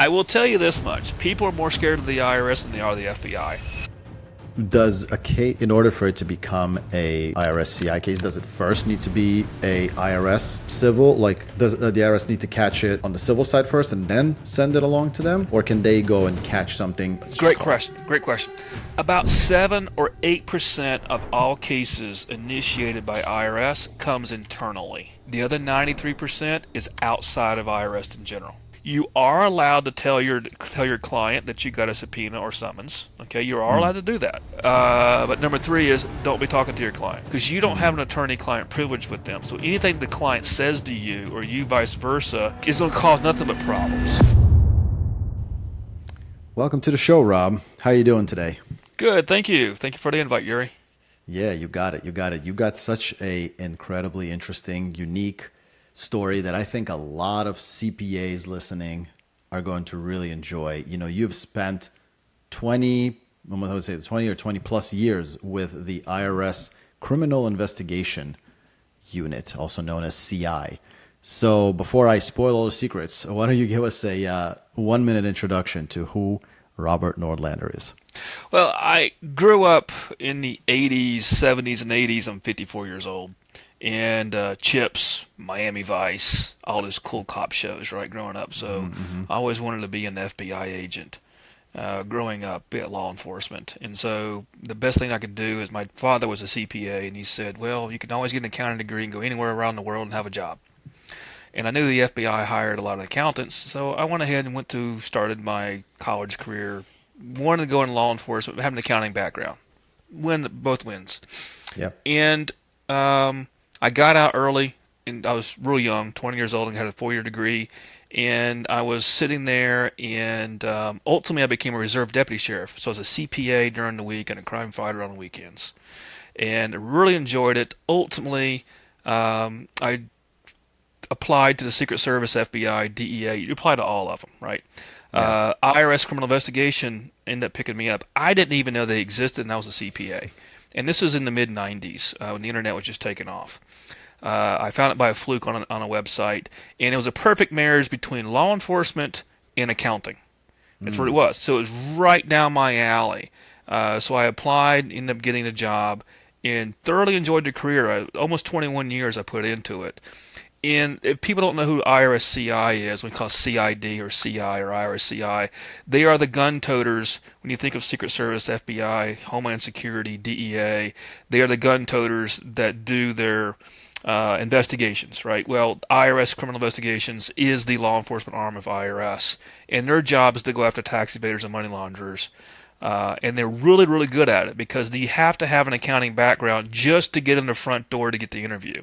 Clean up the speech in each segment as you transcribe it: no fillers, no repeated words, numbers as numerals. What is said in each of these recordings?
I will tell you this much. People are more scared of the IRS than they are of the FBI. Does a case, in order for it to become a IRS CI case, does it first need to be a IRS civil? Like, does the IRS need to catch it on the civil side first and then send it along to them? Or can they go and catch something? Great question. Great question. About 7 or 8% of all cases initiated by IRS comes internally. The other 93% is outside of IRS in general. You are allowed to tell your client that you got a subpoena or summons. Okay, you are allowed to do that. But number 3 is don't be talking to your client because you don't have an attorney-client privilege with them. So anything the client says to you or you vice versa is going to cause nothing but problems. Welcome to the show, Rob. How you doing today? Good, thank you. Thank you for the invite, Yuri. Yeah, you got it. You got it. You got such a incredibly interesting, unique story that I think a lot of CPAs listening are going to really enjoy. You know, you've spent 20 or 20 plus years with the IRS Criminal Investigation Unit, also known as CI. So before I spoil all the secrets, why don't you give us a 1-minute introduction to who Robert Nordlander is? Well, I grew up in the 80s, 70s, and 80s. I'm 54 years old. And Chips, Miami Vice, all those cool cop shows, right, growing up. So I always wanted to be an FBI agent growing up at law enforcement. And so the best thing I could do is my father was a CPA, and he said, well, you can always get an accounting degree and go anywhere around the world and have a job. And I knew the FBI hired a lot of accountants, so I went ahead and started my college career, wanted to go in law enforcement, but having an accounting background. Both wins. Yep. And I got out early, and I was real young, 20 years old, and had a 4-year degree. And I was sitting there, and ultimately I became a reserve deputy sheriff. So I was a CPA during the week and a crime fighter on the weekends. And I really enjoyed it. Ultimately, I applied to the Secret Service, FBI, DEA. You apply to all of them, right? Yeah. IRS Criminal Investigation ended up picking me up. I didn't even know they existed, and I was a CPA. And this was in the mid-'90s when the internet was just taking off. I found it by a fluke on a website, and it was a perfect marriage between law enforcement and accounting. That's what it was. So it was right down my alley. So I applied, ended up getting a job, and thoroughly enjoyed the career. Almost 21 years I put into it. And if people don't know who IRS CI is, we call it CID or CI or IRS CI. They are the gun toters. When you think of Secret Service, FBI, Homeland Security, DEA, they are the gun toters that do their investigations, right? Well, IRS Criminal Investigations is the law enforcement arm of IRS, and their job is to go after tax evaders and money launderers. And they're really, really good at it because you have to have an accounting background just to get in the front door to get the interview.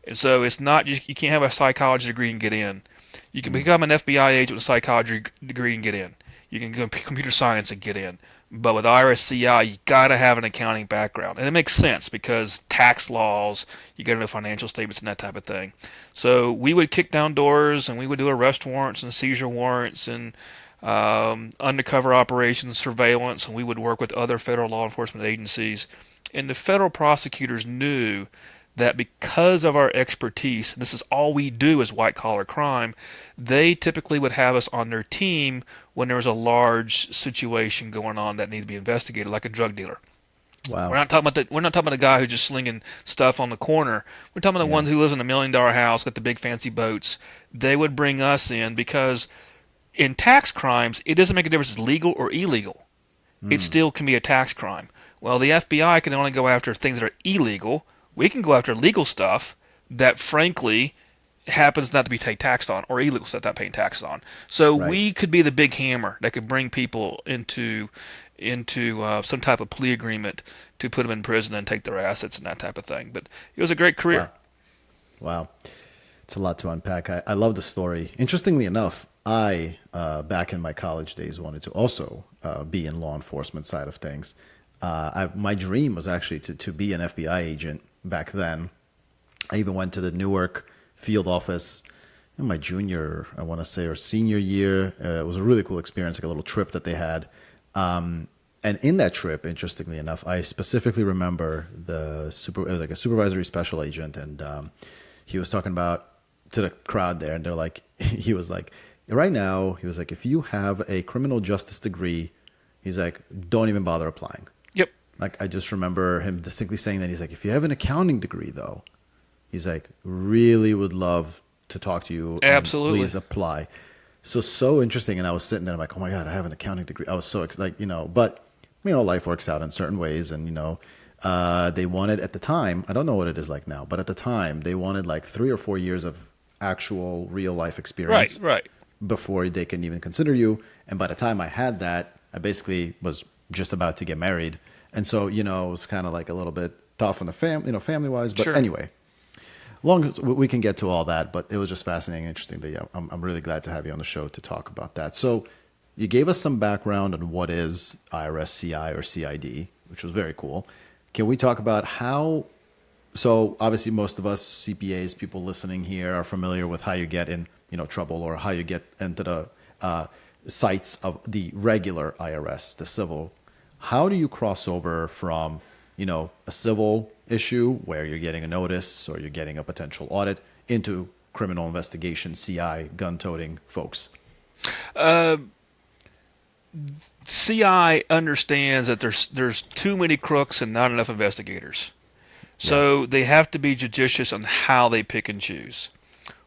And so it's not you can't have a psychology degree and get in. You can become an FBI agent with a psychology degree and get in. You can go computer science and get in. But with IRS CI, you got to have an accounting background. And it makes sense because tax laws, you got to know financial statements and that type of thing. So we would kick down doors and we would do arrest warrants and seizure warrants and undercover operations, surveillance, and we would work with other federal law enforcement agencies. And the federal prosecutors knew that because of our expertise, and this is all we do is white-collar crime, they typically would have us on their team when there was a large situation going on that needed to be investigated, like a drug dealer. Wow. We're not talking about the guy who's just slinging stuff on the corner. We're talking about the one who lives in a $1 million house, got the big fancy boats. They would bring us in because in tax crimes, it doesn't make a difference if it's legal or illegal. It still can be a tax crime. Well, the FBI can only go after things that are illegal. We can go after legal stuff that, frankly, happens not to be paid taxed on, or illegal stuff not paying taxes on. So we could be the big hammer that could bring people into some type of plea agreement to put them in prison and take their assets and that type of thing. But it was a great career. Wow. It's a lot to unpack. I love the story. Interestingly enough, I, back in my college days, wanted to also be in law enforcement side of things. My dream was actually to be an FBI agent back then. I even went to the Newark field office in my junior, I want to say, or senior year. It was a really cool experience, like a little trip that they had. And in that trip, interestingly enough, I specifically remember it was like a supervisory special agent, and he was talking about to the crowd there, and they're like, he was like, right now, he was like, if you have a criminal justice degree, he's like, don't even bother applying. Yep. Like, I just remember him distinctly saying that. He's like, if you have an accounting degree, though, he's like, really would love to talk to you and Absolutely. please apply. So interesting. And I was sitting there, I'm like, oh my God, I have an accounting degree. I was so like, but life works out in certain ways. And, they wanted at the time, I don't know what it is like now, but at the time they wanted like 3 or 4 years of actual real life Right. experience Right. before they can even consider you. And by the time I had that, I basically was just about to get married. And so, it was kind of like a little bit tough on the family wise. But Sure. anyway, long as we can get to all that, but it was just fascinating and interesting. That, yeah, I'm really glad to have you on the show to talk about that. So you gave us some background on what is IRS CI or CID, which was very cool. Can we talk about how? So obviously, most of us CPAs, people listening here, are familiar with how you get in, trouble, or how you get into the sites of the regular IRS, the civil. How do you cross over from, a civil issue where you're getting a notice or you're getting a potential audit into criminal investigation, CI, gun-toting folks? CI understands that there's too many crooks and not enough investigators. Yeah. So they have to be judicious on how they pick and choose.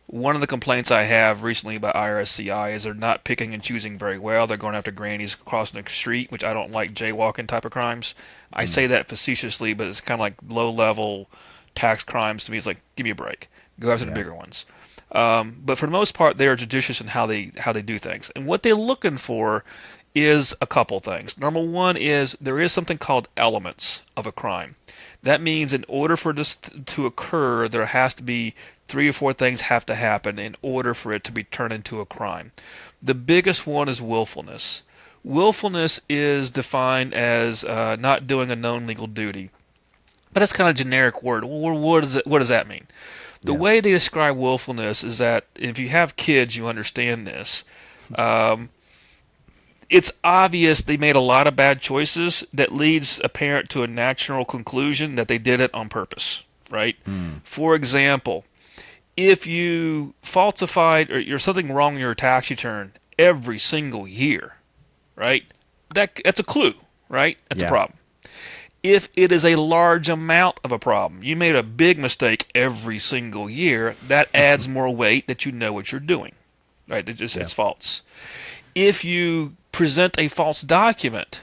One of the complaints I have recently about IRS CI is they're not picking and choosing very well. They're going after grannies crossing the street, which I don't like jaywalking type of crimes. I say that facetiously, but it's kind of like low level tax crimes to me. It's like, give me a break. Go after the Yeah. bigger ones. But for the most part, they are judicious in how they do things. And what they're looking for is a couple things. Number one is there is something called elements of a crime. That means in order for this to occur, there has to be 3 or 4 things have to happen in order for it to be turned into a crime. The biggest one is willfulness. Willfulness is defined as not doing a known legal duty. But that's kind of a generic word. Well, what does that mean? The Yeah. way they describe willfulness is that if you have kids, you understand this. Um, it's obvious they made a lot of bad choices that leads a parent to a natural conclusion that they did it on purpose, right? For example, if you falsified or you're something wrong in your tax return every single year, right? That's a clue, right? That's a Yeah. problem. If it is a large amount of a problem, you made a big mistake every single year, that adds more weight that you know what you're doing, right? Yeah. It's false. If you present a false document,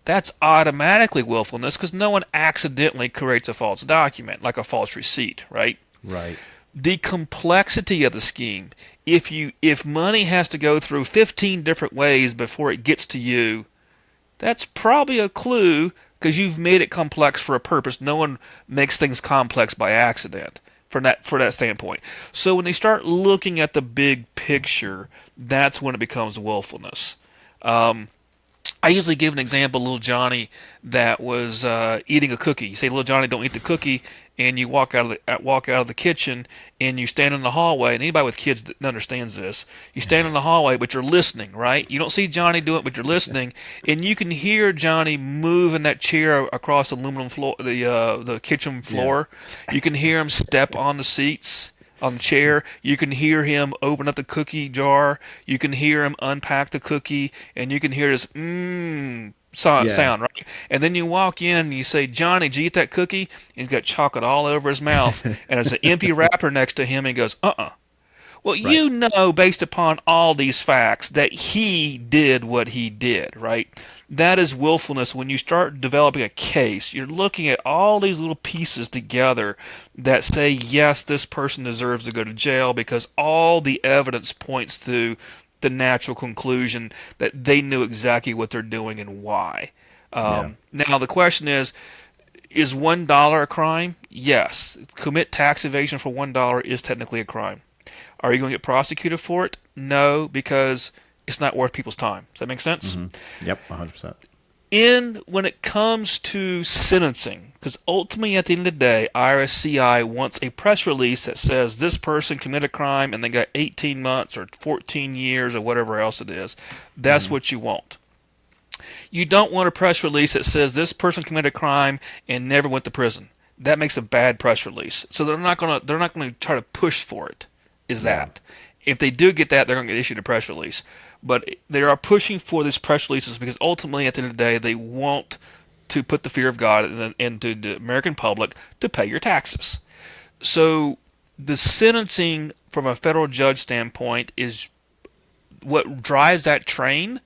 that's automatically willfulness because no one accidentally creates a false document, like a false receipt, right? Right. The complexity of the scheme. If money has to go through 15 different ways before it gets to you, that's probably a clue because you've made it complex for a purpose. No one makes things complex by accident from that standpoint. So when they start looking at the big picture, that's when it becomes willfulness. I usually give an example, little Johnny that was eating a cookie. You say, little Johnny, don't eat the cookie, and you walk out of the kitchen and you stand in the hallway. And anybody with kids that understands this, you stand in the hallway, but you're listening, right? You don't see Johnny do it, but you're listening, and you can hear Johnny move in that chair across the aluminum floor, the kitchen floor. You can hear him step on the seats. On the chair, you can hear him open up the cookie jar. You can hear him unpack the cookie, and you can hear this Yeah. sound, right? And then you walk in and you say, "Johnny, did you eat that cookie?" And he's got chocolate all over his mouth, and there's an empty wrapper next to him. And he goes, "Uh-uh." Well, Right. you know, based upon all these facts, that he did what he did, right? That is willfulness. When you start developing a case, you're looking at all these little pieces together that say, yes, this person deserves to go to jail because all the evidence points to the natural conclusion that they knew exactly what they're doing and why. Yeah. Now, the question is $1 a crime? Yes. Commit tax evasion for $1 is technically a crime. Are you going to get prosecuted for it? No, because it's not worth people's time. Does that make sense? Yep. 100%. When it comes to sentencing, because ultimately at the end of the day, IRS CI wants a press release that says this person committed a crime and they got 18 months or 14 years or whatever else it is. That's what you want. You don't want a press release that says this person committed a crime and never went to prison. That makes a bad press release. So they're not gonna try to push for it. Is Yeah. that? If they do get that, they're going to get issued a press release. But they are pushing for these press releases because ultimately, at the end of the day, they want to put the fear of God into the American public to pay your taxes. So the sentencing from a federal judge standpoint is what drives that train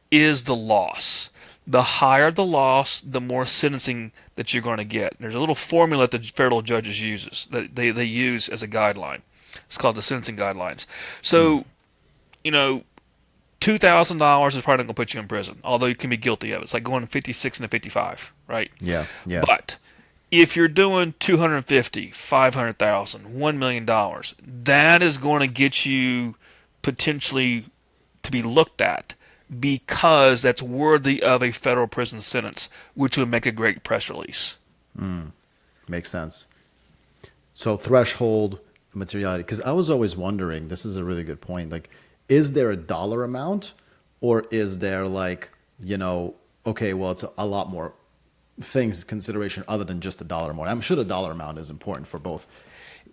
is the loss. The higher the loss, the more sentencing that you're going to get. There's a little formula that the federal judges uses that they use as a guideline. It's called the sentencing guidelines. Mm. So, you know, $2,000 is probably not going to put you in prison, although you can be guilty of it. It's like going 56 into 55, right? Yeah, yeah. But if you're doing 250, 500,000, $1 million, that is going to get you potentially to be looked at because that's worthy of a federal prison sentence, which would make a great press release. Mm. Makes sense. So threshold materiality, because I was always wondering, this is a really good point. Like, is there a dollar amount, or is there like, okay, well, it's a lot more things consideration other than just the dollar amount. I'm sure the dollar amount is important for both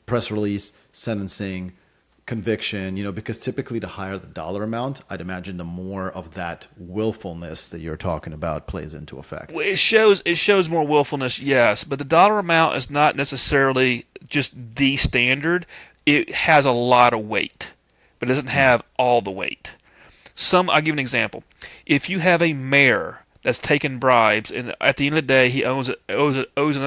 press release, sentencing, conviction, because typically the higher the dollar amount, I'd imagine the more of that willfulness that you're talking about plays into effect. Well, it shows more willfulness, yes, but the dollar amount is not necessarily just the standard. It has a lot of weight, but it doesn't have all the weight. I'll give you an example. If you have a mayor that's taken bribes, and at the end of the day, he owes another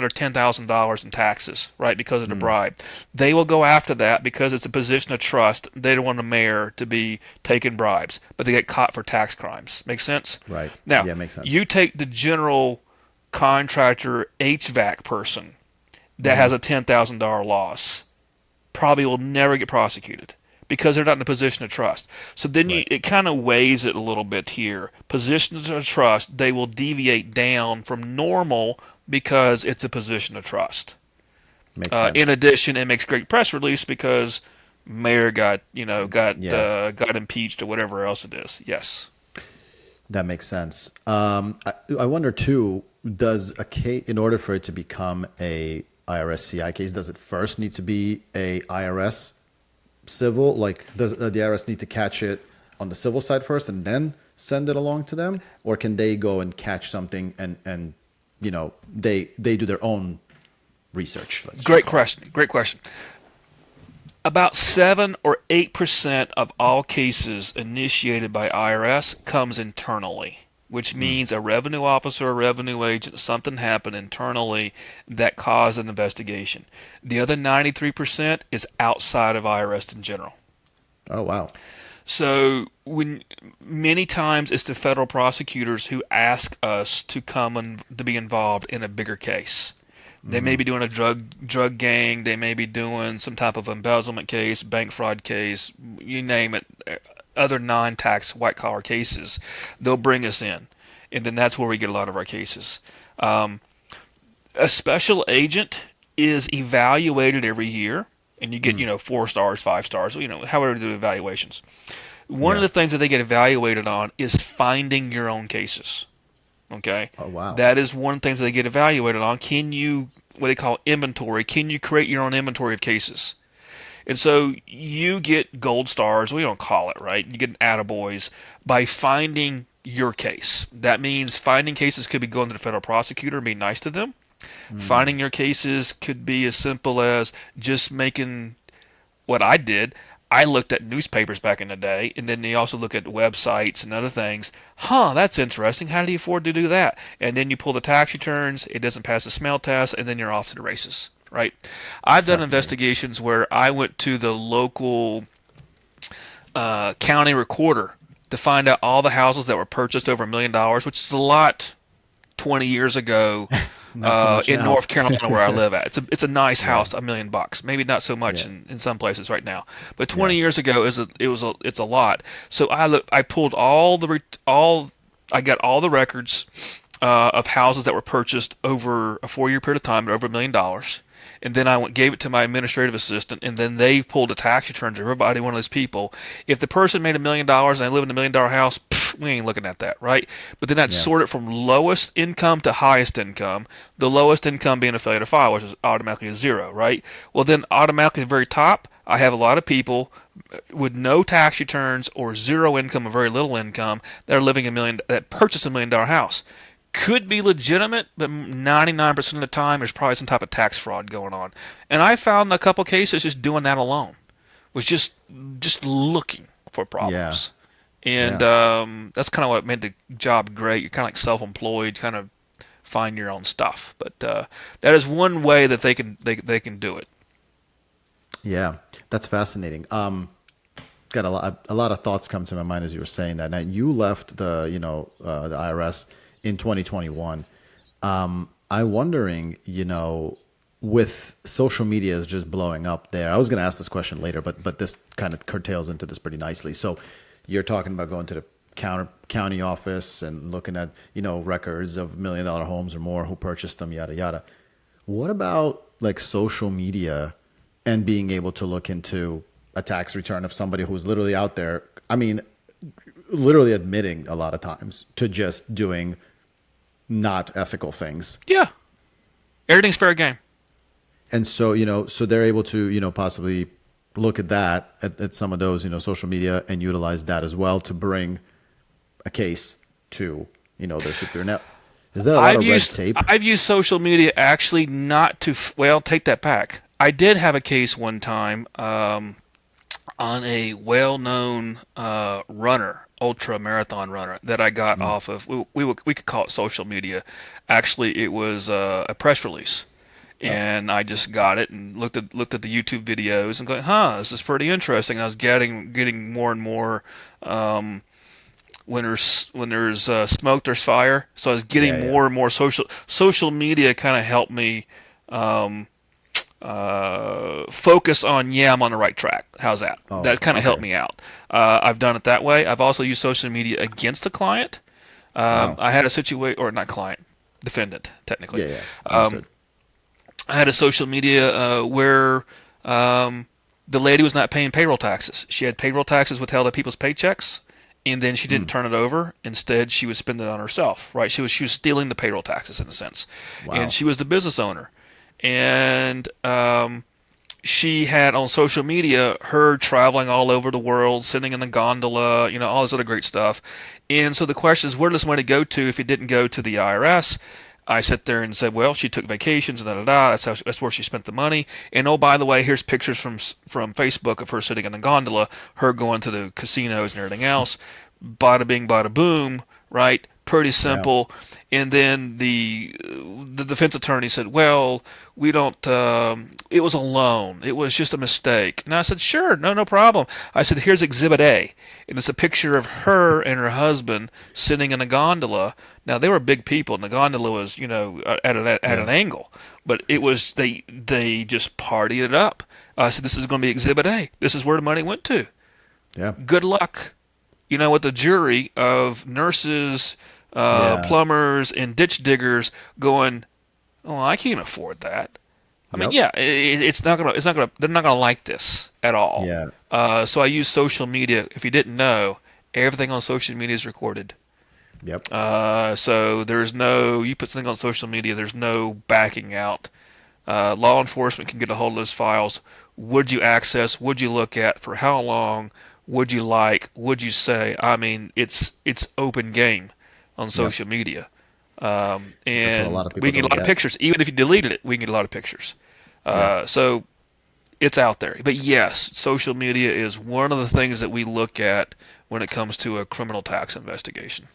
$10,000 in taxes, right, because of the bribe. They will go after that because it's a position of trust. They don't want the mayor to be taking bribes, but they get caught for tax crimes. Make sense? Right. Now, Yeah, makes sense. you take the general contractor HVAC person that has a $10,000 loss, probably will never get prosecuted because they're not in a position of trust. So then Right. it kind of weighs it a little bit here. Positions of trust, they will deviate down from normal because it's a position of trust. Makes sense. In addition, it makes great press release because mayor got Yeah. got impeached or whatever else it is. Yes. That makes sense. I wonder too, does a case, in order for it to become a IRS CI case, does it first need to be a IRS civil? Like, does the IRS need to catch it on the civil side first and then send it along to them, or can they go and catch something and they do their own research? Great question. Great question. About 7 or 8% of all cases initiated by IRS comes internally, which means a revenue officer, a revenue agent, something happened internally that caused an investigation. The other 93% is outside of IRS in general. Oh wow. So when many times it's the federal prosecutors who ask us to come and to be involved in a bigger case. They may be doing a drug gang. They may be doing some type of embezzlement case, bank fraud case, you name it, other non-tax white-collar cases. They'll bring us in, and then that's where we get a lot of our cases. A special agent is evaluated every year, and you get 4 stars, 5 stars, however they do evaluations. One of Yeah. the things that they get evaluated on is finding your own cases. Okay, Oh wow. that is one of the things that they get evaluated on. Can you, what they call inventory? Can you create your own inventory of cases? And so you get gold stars. We don't call it, right? You get attaboys by finding your case. That means finding cases could be going to the federal prosecutor and being nice to them. Finding your cases could be as simple as just making what I did. I looked at newspapers back in the day, and then you also look at websites and other things. That's interesting. How do you afford to do that? And then you pull the tax returns, it doesn't pass the smell test, and then you're off to the races, right? I've done Fascinating. investigations where I went to the local county recorder to find out all the houses that were purchased over $1 million, which is a lot 20 years ago Not so much in now. North Carolina where I live at. It's a nice Yeah. house, $1 million. Maybe not so much Yeah. in some places right now, but Yeah. 20 years ago it's a lot. So I pulled I got all the records of houses that were purchased over a 4-year period of time at over $1 million. And then gave it to my administrative assistant, and then they pulled the tax returns of everybody, one of those people. If the person made $1 million and they live in $1 million house, we ain't looking at that, right? But then I'd Yeah. sort it from lowest income to highest income. The lowest income being a failure to file, which is automatically a 0, right? Well, then automatically at the very top, I have a lot of people with no tax returns or zero income or very little income that are living that purchase $1 million house. Could be legitimate, but 99% of the time there's probably some type of tax fraud going on. And I found a couple cases just doing that alone, was just looking for Yeah. problems. And Yeah. that's kind of what made the job great. You're kind of like self-employed, kind of find your own stuff. But that is one way that they can do it. Yeah. That's fascinating. Got a lot of thoughts come to my mind as you were saying that. Now you left the IRS in 2021. I'm wondering, with social media is just blowing up there. I was going to ask this question later, but this kind of curtails into this pretty nicely. So you're talking about going to the county office and looking at records of $1 million homes or more, who purchased them, yada yada. What about like social media and being able to look into a tax return of somebody who's literally out there? I mean, literally admitting a lot of times to just doing not ethical things. Yeah, everything's fair game. And so, so they're able to, possibly look at that, at some of those, social media, and utilize that as well to bring a case to, their superior. Now, is there a lot of red tape? I've used social media actually not to well take that back. I did have a case one time on a well-known runner, ultra marathon runner that I got off of. We could call it social media. Actually, it was a press release, Oh, and I just got it and looked at the YouTube videos and going, huh, this is pretty interesting. I was getting more and more. When there's smoke, there's fire. So I was yeah, getting yeah, more and more social media kind of helped me um, focus on, yeah, I'm on the right track. How's that? oh, That kind of helped okay, me out. I've done it that way. I've also used social media against a client. wow, I had a situation, or not client, defendant technically. yeah, yeah, Um, understood. I had a social media where the lady was not paying payroll taxes. She had payroll taxes withheld at people's paychecks, and then she Hmm. didn't turn it over. Instead, she was spending it on herself. Right? She was stealing the payroll taxes in a sense, and Wow, she was the business owner. And she had on social media her traveling all over the world, sitting in a gondola, all this other great stuff. And so the question is, where does money go to if it didn't go to the IRS? I sat there and said, well, she took vacations and da da da. That's where she spent the money. And oh, by the way, here's pictures from Facebook of her sitting in a gondola, her going to the casinos and everything else. Bada bing, bada boom, right? Pretty yeah, simple. And then the defense attorney said, well, we don't. It was a loan. It was just a mistake. And I said, sure, no problem. I said, here's Exhibit A, and it's a picture of her and her husband sitting in a gondola. Now they were big people, and the gondola was, at yeah, an angle, but it was they just partied it up. I said, this is going to be Exhibit A. This is where the money went to. yeah, Good luck, with the jury of nurses, yeah, plumbers, and ditch diggers going, oh, I can't afford that. I mean, yep, yeah, it's not gonna, they're not gonna like this at all. yeah, So I use social media. If you didn't know, everything on social media is recorded. yep, So there's no, you put something on social media, there's no backing out. Law enforcement can get a hold of those files. Would you access? Would you look at? For how long? Would you like? Would you say? I mean, it's open game on yep. social media, That's what a and lot of we people can get don't a lot of get. pictures. Even if you deleted it, we can get a lot of pictures. Yeah, So it's out there. But yes, social media is one of the things that we look at when it comes to a criminal tax investigation.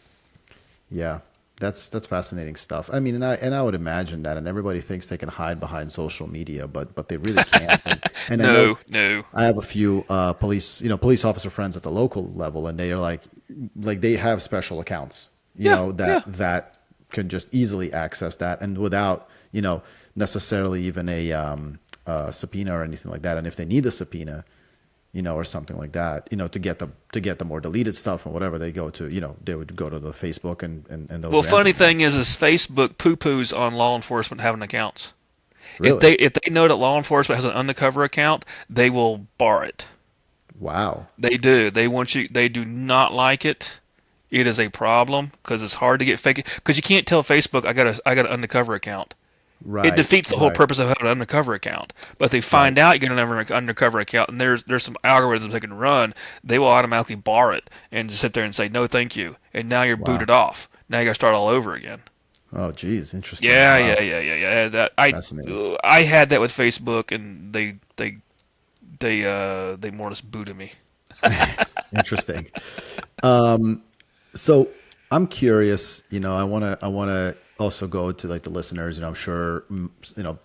yeah. That's fascinating stuff. I mean, and I would imagine that, and everybody thinks they can hide behind social media, but they really can't. And I know No, no. I have a few police officer friends at the local level, and they are like they have special accounts, Yeah, yeah. that can just easily access that, and without necessarily even a subpoena or anything like that. And if they need a subpoena, or something like that, to get the more deleted stuff or whatever, they would go to the Facebook and those Well, funny ranting groups. thing is Facebook poo-poos on law enforcement having accounts. If Really? they know that law enforcement has an undercover account, they will bar it. Wow. They do. They want you. They do not like it. It is a problem because it's hard to get fake. Because you can't tell Facebook I got an undercover account. It Right, defeats the whole right. purpose of having an undercover account. But if they Right. find out you're going to have an undercover account and there's some algorithms they can run, they will automatically bar it and just sit there and say no, thank you. And now you're Wow. booted off. Now you got to start all over again. Oh, geez. Interesting. Yeah, Wow. yeah, yeah, yeah, yeah. That Fascinating. I had that with Facebook, and they more or less booted me. Interesting. So I'm curious, I want to also go to like the listeners, I'm sure,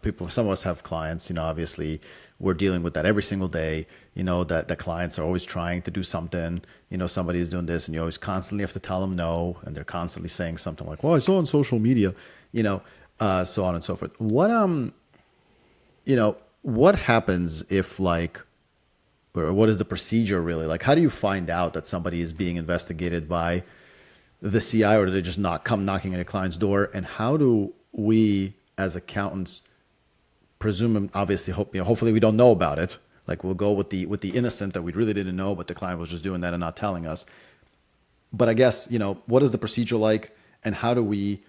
people, some of us have clients, obviously we're dealing with that every single day, that the clients are always trying to do something, somebody's doing this and you always constantly have to tell them no. And they're constantly saying something like, well, I saw on social media, so on and so forth. What happens if like, or what is the procedure really? Like, how do you find out that somebody is being investigated by the CI, or do they just not come knocking on a client's door? And how do we, as accountants, presume? Obviously, hopefully, we don't know about it. Like, we'll go with the innocent that we really didn't know, but the client was just doing that and not telling us. But I guess what is the procedure like, and how do we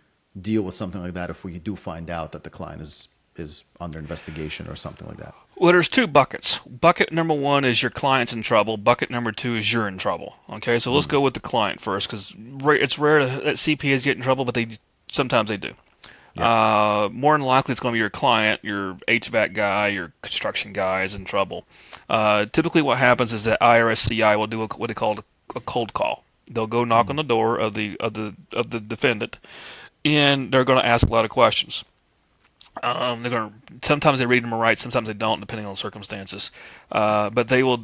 deal with something like that if we do find out that the client is under investigation or something like that? Well, there's two buckets. Bucket number one is your client's in trouble. Bucket number two is you're in trouble. Okay, so let's go with the client first, because it's rare that CPAs get in trouble, but sometimes they do. Yeah. More than likely, it's going to be your client, your HVAC guy, your construction guy is in trouble. Typically, what happens is that IRS CI will do what they call a cold call. They'll go knock on the door of the defendant, and they're going to ask a lot of questions. They're going to sometimes they read them right, sometimes they don't, depending on the circumstances. But they will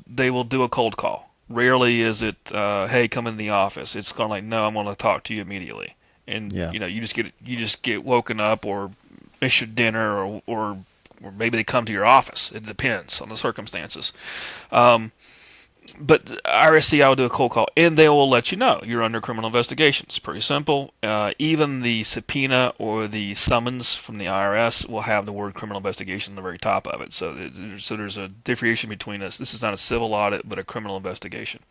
do a cold call. Rarely is it, hey, come in the office. It's kind of like, no, I'm going to talk to you immediately, and Yeah. you just get woken up or miss your dinner or maybe they come to your office. It depends on the circumstances. Um, but IRSCI will do a cold call, and they will let you know you're under criminal investigation. It's pretty simple. Even the subpoena or the summons from the IRS will have the word criminal investigation on the very top of it. So there's a differentiation between us. This is not a civil audit, but a criminal investigation.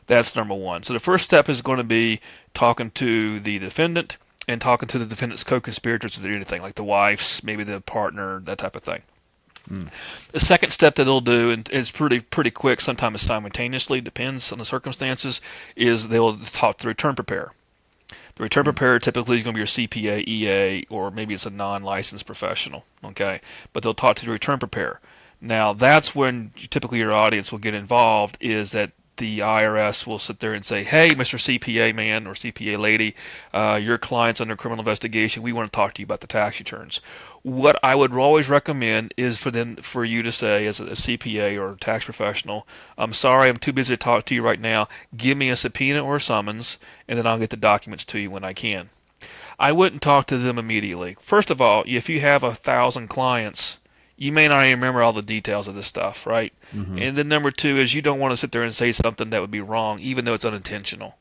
That's number one. So the first step is going to be talking to the defendant and talking to the defendant's co-conspirators to do anything, like the wives, maybe the partner, that type of thing. Mm. The second step that they'll do, and it's pretty quick, sometimes simultaneously, depends on the circumstances, is they'll talk to the return preparer. The return Mm. preparer typically is going to be your CPA, EA, or maybe it's a non-licensed professional. Okay, but they'll talk to the return preparer. Now that's when typically your audience will get involved. Is that the IRS will sit there and say, "Hey, Mr. CPA man or CPA lady, your client's under criminal investigation. We want to talk to you about the tax returns." What I would always recommend is for you to say, as a CPA or a tax professional, "I'm sorry, I'm too busy to talk to you right now. Give me a subpoena or a summons, and then I'll get the documents to you when I can." I wouldn't talk to them immediately. First of all, if you have 1,000 clients, you may not even remember all the details of this stuff, right? Hmm. And then number two is you don't want to sit there and say something that would be wrong, even though it's unintentional.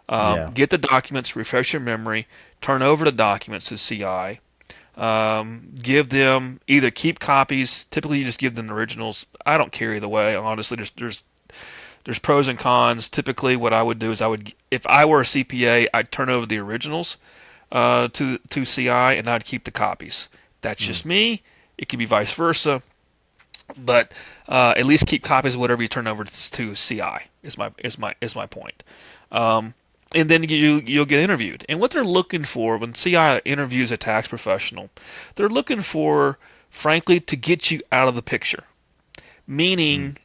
Yeah. Get the documents, refresh your memory, turn over the documents to CI. Give them either keep copies. Typically, you just give them the originals. I don't care either way. Honestly, there's pros and cons. Typically, what I would do is if I were a CPA, I'd turn over the originals to CI, and I'd keep the copies. That's Mm. just me. It could be vice versa, but at least keep copies of whatever you turn over to CI. Is my point. And then you'll get interviewed. And what they're looking for when CI interviews a tax professional, they're looking for, frankly, to get you out of the picture. Mm. Meaning,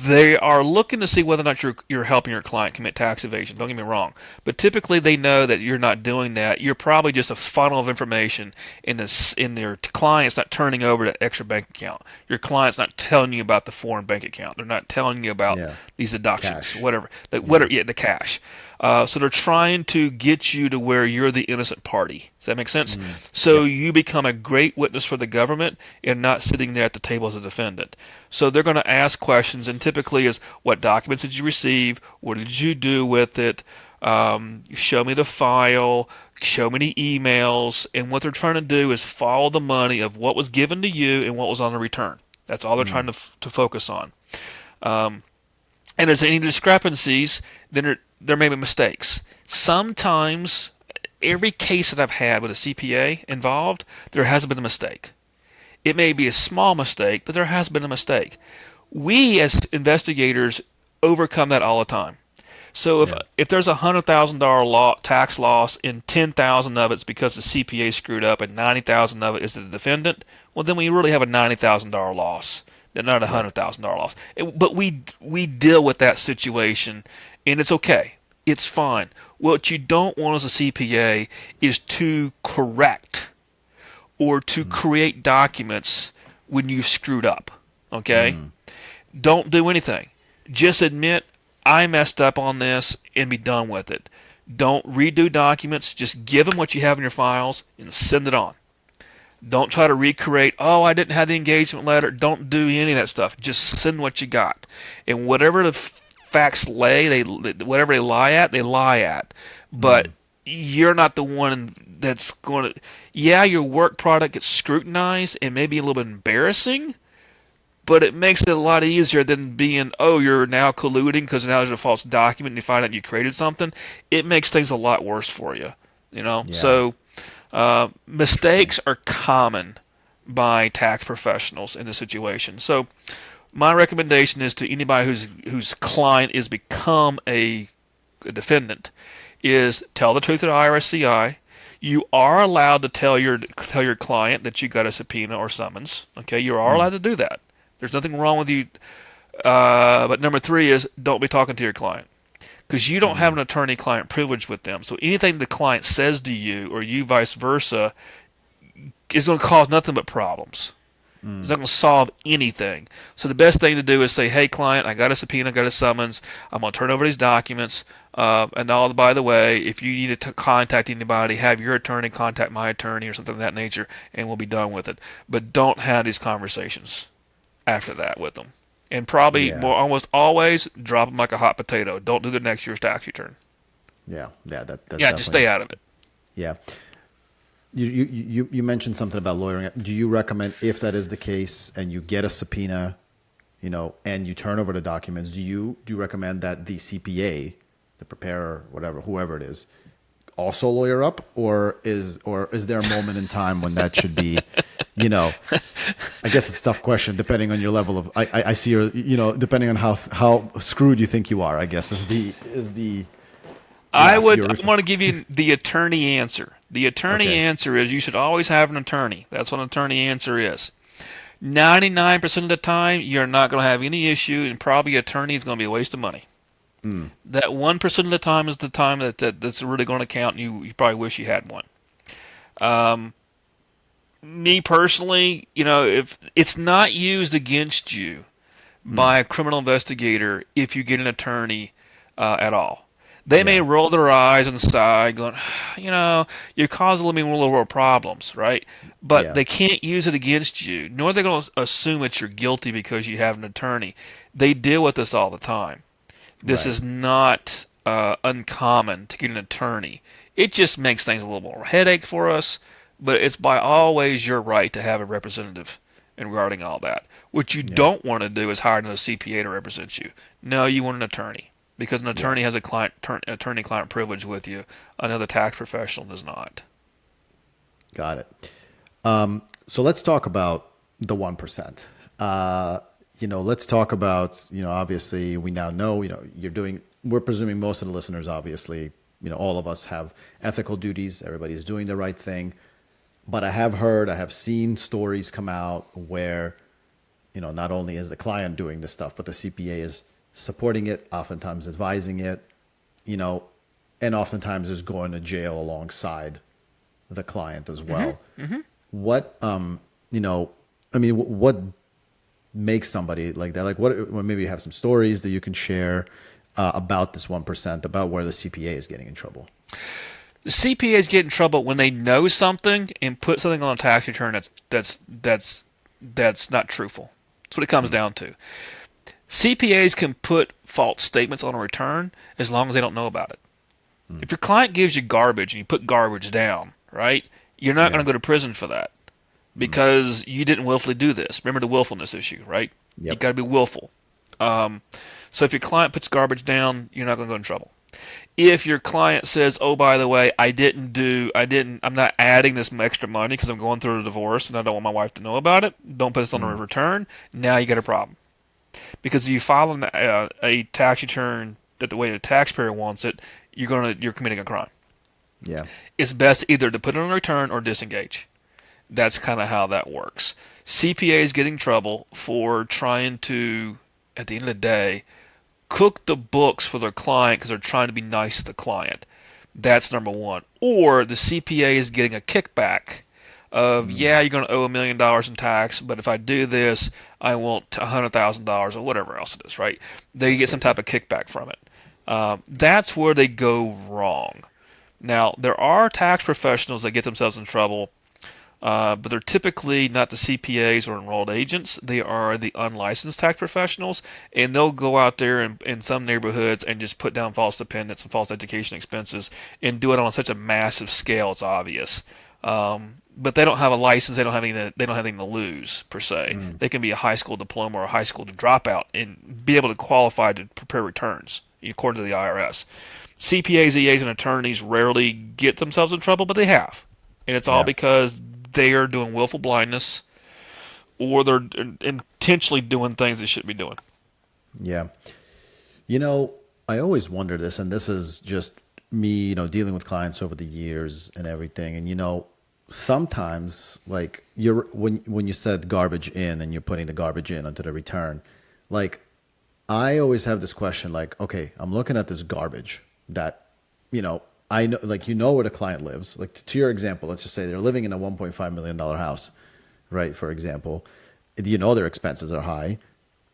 they are looking to see whether or not you're helping your client commit tax evasion. Don't get me wrong, but typically they know that you're not doing that. You're probably just a funnel of information in their client's not turning over that extra bank account. Your client's not telling you about the foreign bank account. They're not telling you about Yeah. these deductions, Cash. whatever. Yeah. Yeah, the cash. So they're trying to get you to where you're the innocent party. Does that make sense? Mm. So Yep. you become a great witness for the government and not sitting there at the table as a defendant. So they're going to ask questions, and typically is what documents did you receive? What did you do with it? Show me the file. Show me the emails. And what they're trying to do is follow the money of what was given to you and what was on the return. That's all they're trying Mm. to focus on. Um, and if there's any discrepancies, then there may be mistakes. Sometimes, every case that I've had with a CPA involved, there hasn't been a mistake. It may be a small mistake, but there has been a mistake. We as investigators overcome that all the time. So Yeah. if there's $100,000 tax loss and 10,000 of it's because the CPA screwed up and 90,000 of it is the defendant, well then we really have a $90,000 loss, not a Right. $100,000 loss. But we deal with that situation, and it's okay. It's fine. What you don't want as a CPA is to correct or to create documents when you've screwed up. Okay? Don't do anything. Just admit I messed up on this and be done with it. Don't redo documents. Just give them what you have in your files and send it on. Don't try to recreate, oh, I didn't have the engagement letter. Don't do any of that stuff. Just send what you got. And whatever the facts whatever they lie at, they lie at. But you're not the one that's going to, yeah, your work product gets scrutinized and maybe a little bit embarrassing, but it makes it a lot easier than being, oh, you're now colluding because now there's a false document and you find out you created something. It makes things a lot worse for you, you know. Yeah. So mistakes are common by tax professionals in this situation. So my recommendation is to anybody whose client is become a defendant is tell the truth at IRS CI. You are allowed to tell your client that you got a subpoena or summons. Okay, you are allowed to do that. There's nothing wrong with you. But number three is don't be talking to your client because you don't have an attorney-client privilege with them. So anything the client says to you or you vice versa is going to cause nothing but problems. It's not going to solve anything. So the best thing to do is say, hey, client, I got a subpoena, I got a summons. I'm going to turn over these documents. And all, by the way, if you need to contact anybody, have your attorney contact my attorney or something of that nature, and we'll be done with it. But don't have these conversations after that with them. And probably Yeah. almost always drop them like a hot potato. Don't do the next year's tax return. Yeah. Yeah. That's Yeah, just definitely. stay out of it. Yeah. You mentioned something about lawyering. Do you recommend if that is the case and you get a subpoena, and you turn over the documents, do you recommend that the CPA, the preparer, whatever, whoever it is, also lawyer up, or is there a moment in time when that should be, I guess it's a tough question depending on your level of I see your depending on how screwed you think you are, I guess is the I yeah, want to give you the attorney answer. The attorney okay. answer is you should always have an attorney. That's what an attorney answer is. 99% of the time, you're not going to have any issue, and probably attorney is going to be a waste of money. That 1% of the time is the time that's really going to count, and you probably wish you had one. Me personally, if it's not used against you by a criminal investigator if you get an attorney at all. They may Yeah. roll their eyes and sigh, going, you're causing me real world problems, right? But Yeah. they can't use it against you, nor are they going to assume that you're guilty because you have an attorney. They deal with this all the time. This Right. is not uncommon to get an attorney. It just makes things a little more headache for us, but it's by always your right to have a representative regarding all that. What you Yeah. don't want to do is hire another CPA to represent you. No, you want an attorney because an Yeah. attorney has a attorney-client privilege with you. Another tax professional does not. Got it. So let's talk about the 1%. Let's talk about, obviously we now know, we're presuming most of the listeners, obviously, all of us have ethical duties. Everybody's doing the right thing. But I have seen stories come out where, not only is the client doing this stuff, but the CPA is supporting it, oftentimes advising it, and oftentimes is going to jail alongside the client as well. What, what makes somebody like that? Like well, maybe you have some stories that you can share about this 1%, about where the CPA is getting in trouble. The CPAs get in trouble when they know something and put something on a tax return that's not truthful. That's what it comes down to. CPAs can put false statements on a return as long as they don't know about it. If your client gives you garbage and you put garbage down, right, you're not going Yeah. to go to prison for that because you didn't willfully do this. Remember the willfulness issue, right? You Yep. got to be willful. So if your client puts garbage down, you're not going to go in trouble. If your client says, "Oh, by the way, I'm not adding this extra money because I'm going through a divorce and I don't want my wife to know about it. Don't put this on a Mm, return." Now you got a problem because if you file a tax return that the way the taxpayer wants it, you're committing a crime. yeah. It's best either to put it on a return or disengage. That's kind of how that works. CPAs get in trouble for trying to, at the end of the day, cook the books for their client because they're trying to be nice to the client. That's number one. Or the CPA is getting a kickback of, Mm, yeah, you're going to owe $1 million in tax, but if I do this, I want $100,000 or whatever else it is, right? They that's get some crazy. type of kickback from it. That's where they go wrong. Now, there are tax professionals that get themselves in trouble, but they're typically not the CPAs or enrolled agents. They are the unlicensed tax professionals, and they'll go out there in some neighborhoods and just put down false dependents and false education expenses and do it on such a massive scale it's obvious. But they don't have a license. They don't have anything to lose per se. Mm, They can be a high school diploma or a high school dropout and be able to qualify to prepare returns according to the IRS. CPAs, EAs, and attorneys rarely get themselves in trouble, but they have, and it's all yeah. because they are doing willful blindness or they're intentionally doing things they shouldn't be doing. Yeah. You know, I always wonder this, and this is just me, dealing with clients over the years and everything. And sometimes like you're when you said garbage in and you're putting the garbage in onto the return, like I always have this question like, okay, I'm looking at this garbage that, I know, like, where the client lives. Like, to your example, let's just say they're living in a $1.5 million house, right? For example, their expenses are high.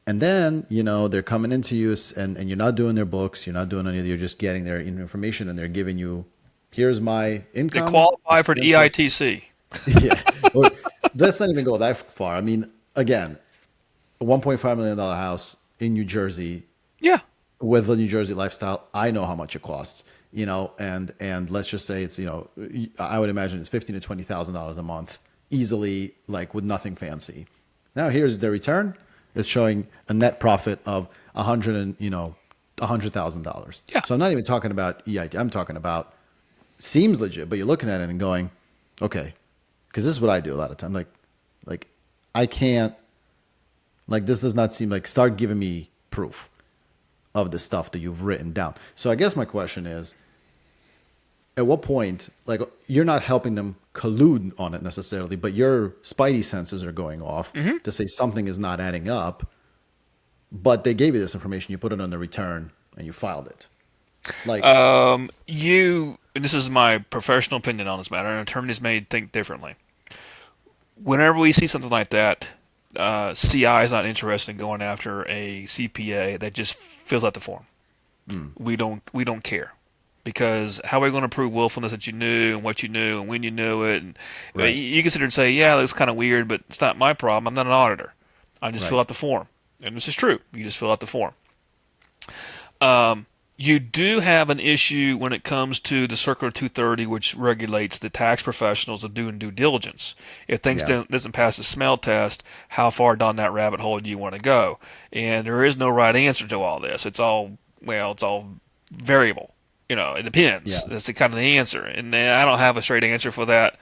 And then, they're coming into you and you're not doing their books. You're not doing any of you're just getting their information and they're giving you, here's my They income, qualify for the expenses. EITC. Yeah. Or let's not even go that far. I mean, again, a $1.5 million house in New Jersey Yeah, with the New Jersey lifestyle, I know how much it costs, and let's just say it's, I would imagine it's $15,000 to $20,000 a month easily, like with nothing fancy. Now here's the return. It's showing a net profit of $100,000. yeah. So I'm not even talking about EIT. I'm talking about seems legit, but you're looking at it and going, okay, because this is what I do a lot of time. Like I can't, like, this does not seem like, start giving me proof of the stuff that you've written down. So I guess my question is, at what point, like, you're not helping them collude on it necessarily, but your spidey senses are going off hmm to say something is not adding up, but they gave you this information, you put it on the return, and you filed it. Like, and this is my professional opinion on this matter, and attorneys may think differently. Whenever we see something like that, CI is not interested in going after a CPA that just fills out the form. mm, We don't care because how are we going to prove willfulness that you knew and what you knew and when you knew it? And right, you can sit there and say, yeah, that's kind of weird, but it's not my problem. I'm not an auditor. I just fill right, out the form, and this is true. You just fill out the form. Um, you do have an issue when it comes to the Circular 230, which regulates the tax professionals of doing due diligence. If things yeah, doesn't pass the smell test, how far down that rabbit hole do you want to go? And there is no right answer to all this. It's all variable. It depends. yeah, That's the kind of the answer, and I don't have a straight answer for that.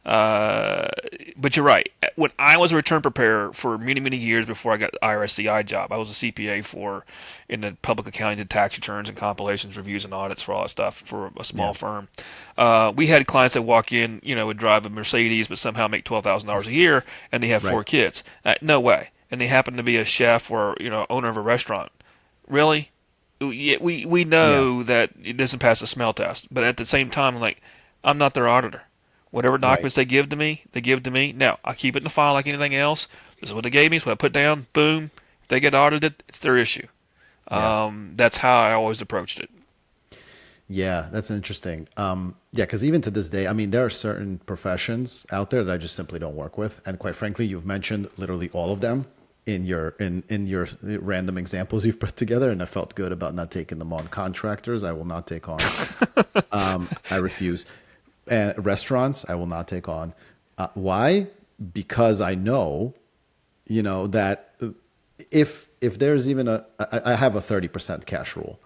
Uh, but you're right. When I was a return preparer for many, many years before I got the IRS CI job, I was a CPA in the public accounting, did tax returns and compilations, reviews, and audits for all that stuff for a small yeah, firm. We had clients that walk in, would drive a Mercedes, but somehow make $12,000 a year, and they have right, 4 kids. No way. And they happen to be a chef or owner of a restaurant. Really? Yeah, we yeah, know that it doesn't pass the smell test, but at the same time, like, I'm not their auditor. Whatever right, documents they give to me, they give to me. Now, I keep it in the file like anything else. This is what they gave me. It's what I put down. Boom. If they get audited, it's their issue. yeah. That's how I always approached it. Yeah, that's interesting. Yeah, because even to this day, I mean, there are certain professions out there that I just simply don't work with, and quite frankly, you've mentioned literally all of them in your random examples you've put together, and I felt good about not taking them on. Contractors, I will not take on. I refuse. And restaurants, I will not take on. Why? Because I know, that if there's even I have a 30% cash rule.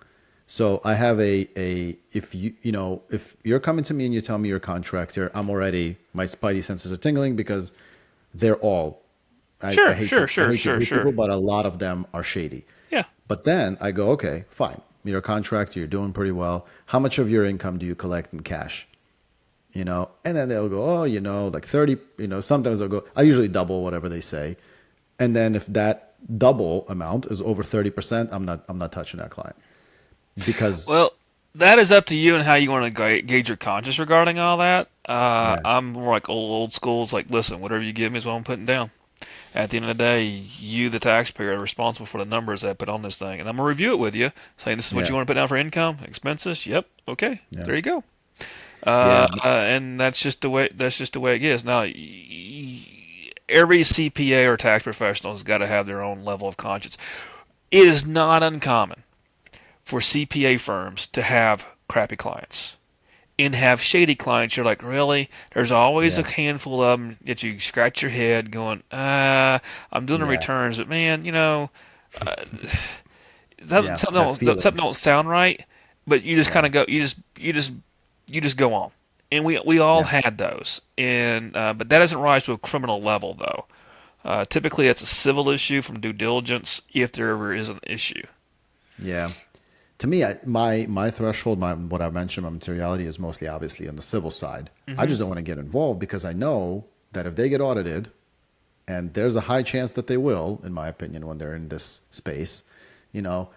So I have a if if you're coming to me and you tell me you're a contractor, I'm already my spidey senses are tingling because they're all I Sure, hate sure, to I sure, hate to sure, hate people, sure. but a lot of them are shady. Yeah. But then I go, okay, fine. You're a contractor, you're doing pretty well. How much of your income do you collect in cash? And then they'll go, oh, like 30, sometimes they'll go, I usually double whatever they say. And then if that double amount is over 30%, I'm not touching that client because Well, that is up to you and how you want to gauge your conscience regarding all that. yeah, I'm more like old school. It's like, listen, whatever you give me is what I'm putting down. At the end of the day, you, the taxpayer, are responsible for the numbers that I put on this thing, and I'm gonna review it with you, saying this is what yeah, you want to put down for income, expenses. Yep, okay, yeah, there you go. yeah, And that's just the way it is. Now, every CPA or tax professional has got to have their own level of conscience. It is not uncommon for CPA firms to have crappy clients and have shady clients. You're like, really? There's always a yeah, handful of them that you scratch your head going, I'm doing the yeah, returns, but man, uh, yeah, that something feeling. don't sound right. But you just kind Yeah, of go, you just go on. And we all yeah, had those, and but that doesn't rise to a criminal level though. Typically, it's a civil issue from due diligence if there ever is an issue. yeah. To me, my threshold, what I mentioned, my materiality is mostly obviously on the civil side. I Hmm. just don't want to get involved because I know that if they get audited, and there's a high chance that they will, in my opinion, when they're in this space, you know,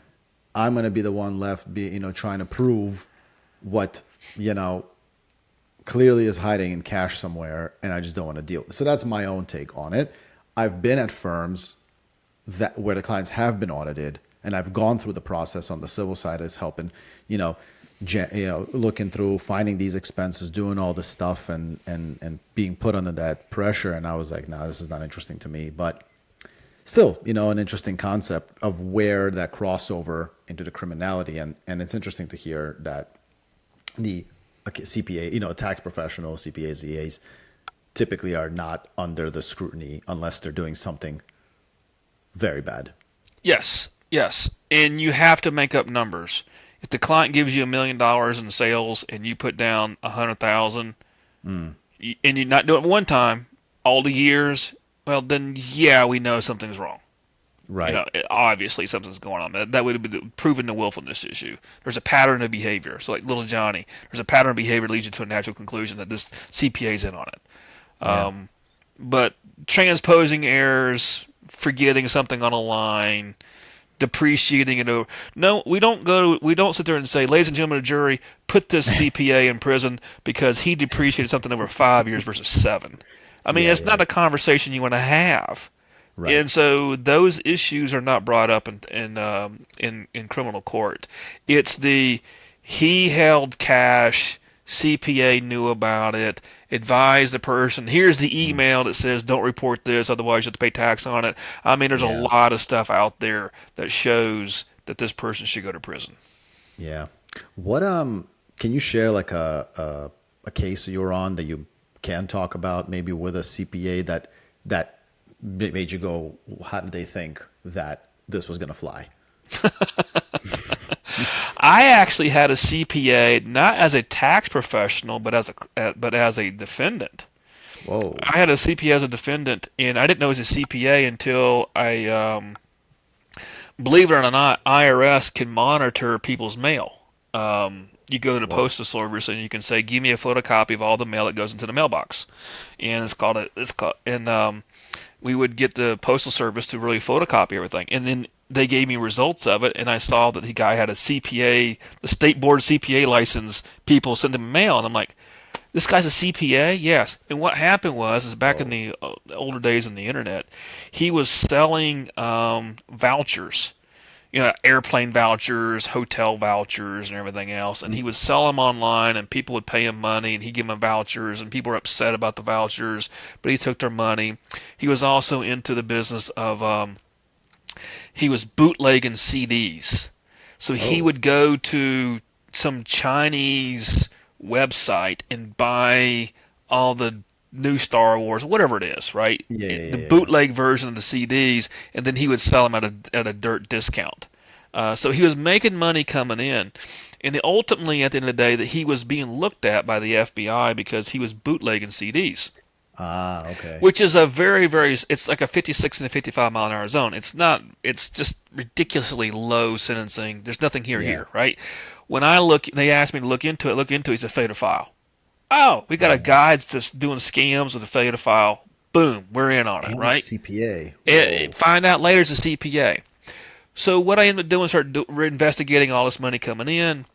I'm going to be the one left, trying to prove what, you know, clearly is hiding in cash somewhere, and I just don't want to deal. So that's my own take on it. I've been at firms that where the clients have been audited, and I've gone through the process on the civil side as helping, you know, looking through, finding these expenses, doing all this stuff, and being put under that pressure. And I was like, no, this is not interesting to me. But still, an interesting concept of where that crossover into the criminality, and it's interesting to hear that the CPA, tax professionals, CPAs, EAs, typically are not under the scrutiny unless they're doing something very bad. Yes, yes, and you have to make up numbers. If the client gives you $1 million in sales and you put down 100,000, and you not do it one time, all the years, well then yeah, we know something's wrong. Right. Obviously something's going on. That would be proven the willfulness issue. There's a pattern of behavior. So like little Johnny, there's a pattern of behavior that leads you to a natural conclusion that this CPA's in on it. Yeah. Um, but transposing errors, forgetting something on a line, depreciating it over. No, we don't sit there and say, ladies and gentlemen of the jury, put this CPA in prison because he depreciated something over 5 years versus 7. I mean, Yeah. it's Yeah. not a conversation you want to have. Right. And so those issues are not brought up in criminal court. It's the he held cash, CPA knew about it, advised the person. Here's the Mm. email that says don't report this, otherwise you have to pay tax on it. I mean, there's a Yeah. lot of stuff out there that shows that this person should go to prison. Yeah. What can you share like a case you were on that you can talk about maybe with a CPA that made you go, how did they think that this was going to fly? I actually had a CPA not as a tax professional, but as a defendant. Whoa. I had a CPA as a defendant, and I didn't know he was a CPA until believe it or not, IRS can monitor people's mail. You go to the Whoa. postal service and you can say, "Give me a photocopy of all the mail that goes into the mailbox," and we would get the postal service to really photocopy everything, and then they gave me results of it, and I saw that the guy had a CPA, the state board CPA license. People send him mail, and I'm like, this guy's a CPA? Yes. And what happened was, is back in Whoa. the older days in the internet, he was selling vouchers, airplane vouchers, hotel vouchers, and everything else. And he would sell them online, and people would pay him money, and he'd give them vouchers, and people were upset about the vouchers, but he took their money. He was also into the business of, he was bootlegging CDs. So he Oh. would go to some Chinese website and buy all the new Star Wars, whatever it is, right? Yeah. Yeah. The Yeah. Yeah. bootleg version of the CDs, and then he would sell them at a dirt discount. So he was making money coming in, and ultimately at the end of the day that he was being looked at by the FBI because he was bootlegging CDs, Ah, okay. which is a very it's like a 56 and a 55-mile-an-hour zone. It's not. It's just ridiculously low sentencing. There's nothing Yeah. here, right? When I look, they asked me to look into it. Look into it. It's a fatal file. Oh, we got a Oh. guy that's just doing scams with a fatal file. Boom, we're in on it, And a right? CPA. Whoa. Find out later it's a CPA. So what I ended up doing was investigating all this money coming in,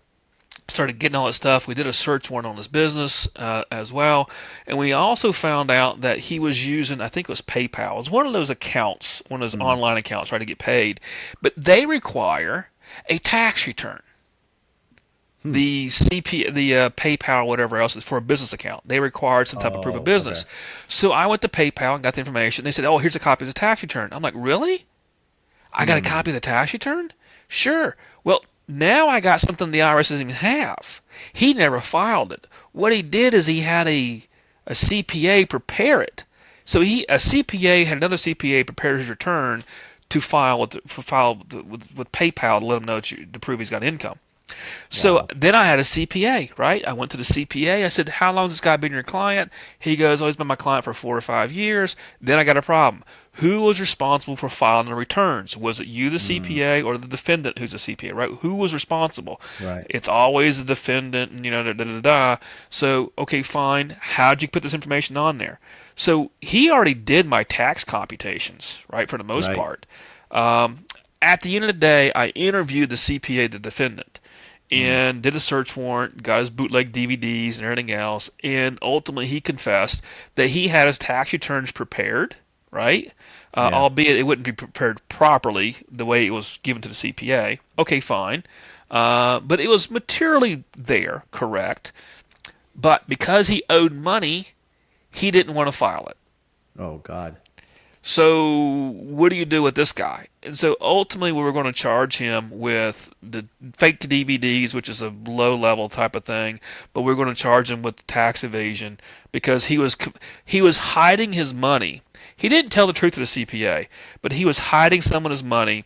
started getting all that stuff. We did a search warrant on his business as well, and we also found out that he was using, I think it was PayPal. It was one of those accounts, one of those Mm. online accounts, right, to get paid, but they require a tax return. Hmm. The PayPal, whatever else, is for a business account. They required some type of proof of Oh, okay. business. So I went to PayPal and got the information. They said, "Oh, here's a copy of the tax return." I'm like, "Really? I got a Hmm. copy of the tax return?" Sure. Well, now I got something the IRS doesn't even have. He never filed it. What he did is he had a CPA prepare it. So a CPA had another CPA prepare his return to file with PayPal to let him know to prove he's got income. So Wow. then I had a CPA, right? I went to the CPA. I said, "How long has this guy been your client?" He goes, "Oh, he's been my client for 4 or 5 years." Then I got a problem. Who was responsible for filing the returns? Was it you, the Mm. CPA, or the defendant who's a CPA, right? Who was responsible? Right. It's always the defendant, and da da da da. So, okay, fine. How'd you put this information on there? So he already did my tax computations, right, for the most Right. part. Um, at the end of the day, I interviewed the CPA, the defendant, Mm. and did a search warrant, got his bootleg DVDs and everything else, and ultimately he confessed that he had his tax returns prepared, right? Yeah. Albeit it wouldn't be prepared properly the way it was given to the CPA. Okay, fine. But it was materially there, correct. But because he owed money, he didn't want to file it. Oh God. So what do you do with this guy? And so ultimately, we were going to charge him with the fake DVDs, which is a low-level type of thing, but we are going to charge him with tax evasion because he was hiding his money. He didn't tell the truth to the CPA, but he was hiding some of his money.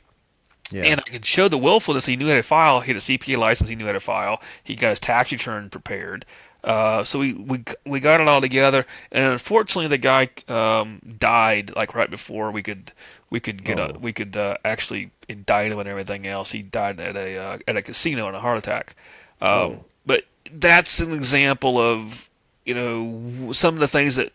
Yeah. And I could show the willfulness. He knew how to file. He had a CPA license. He knew how to file. He got his tax return prepared. So we got it all together. And unfortunately, the guy died like right before Oh. we could actually indict him and everything else. He died at a casino in a heart attack. Whoa. But that's an example of some of the things that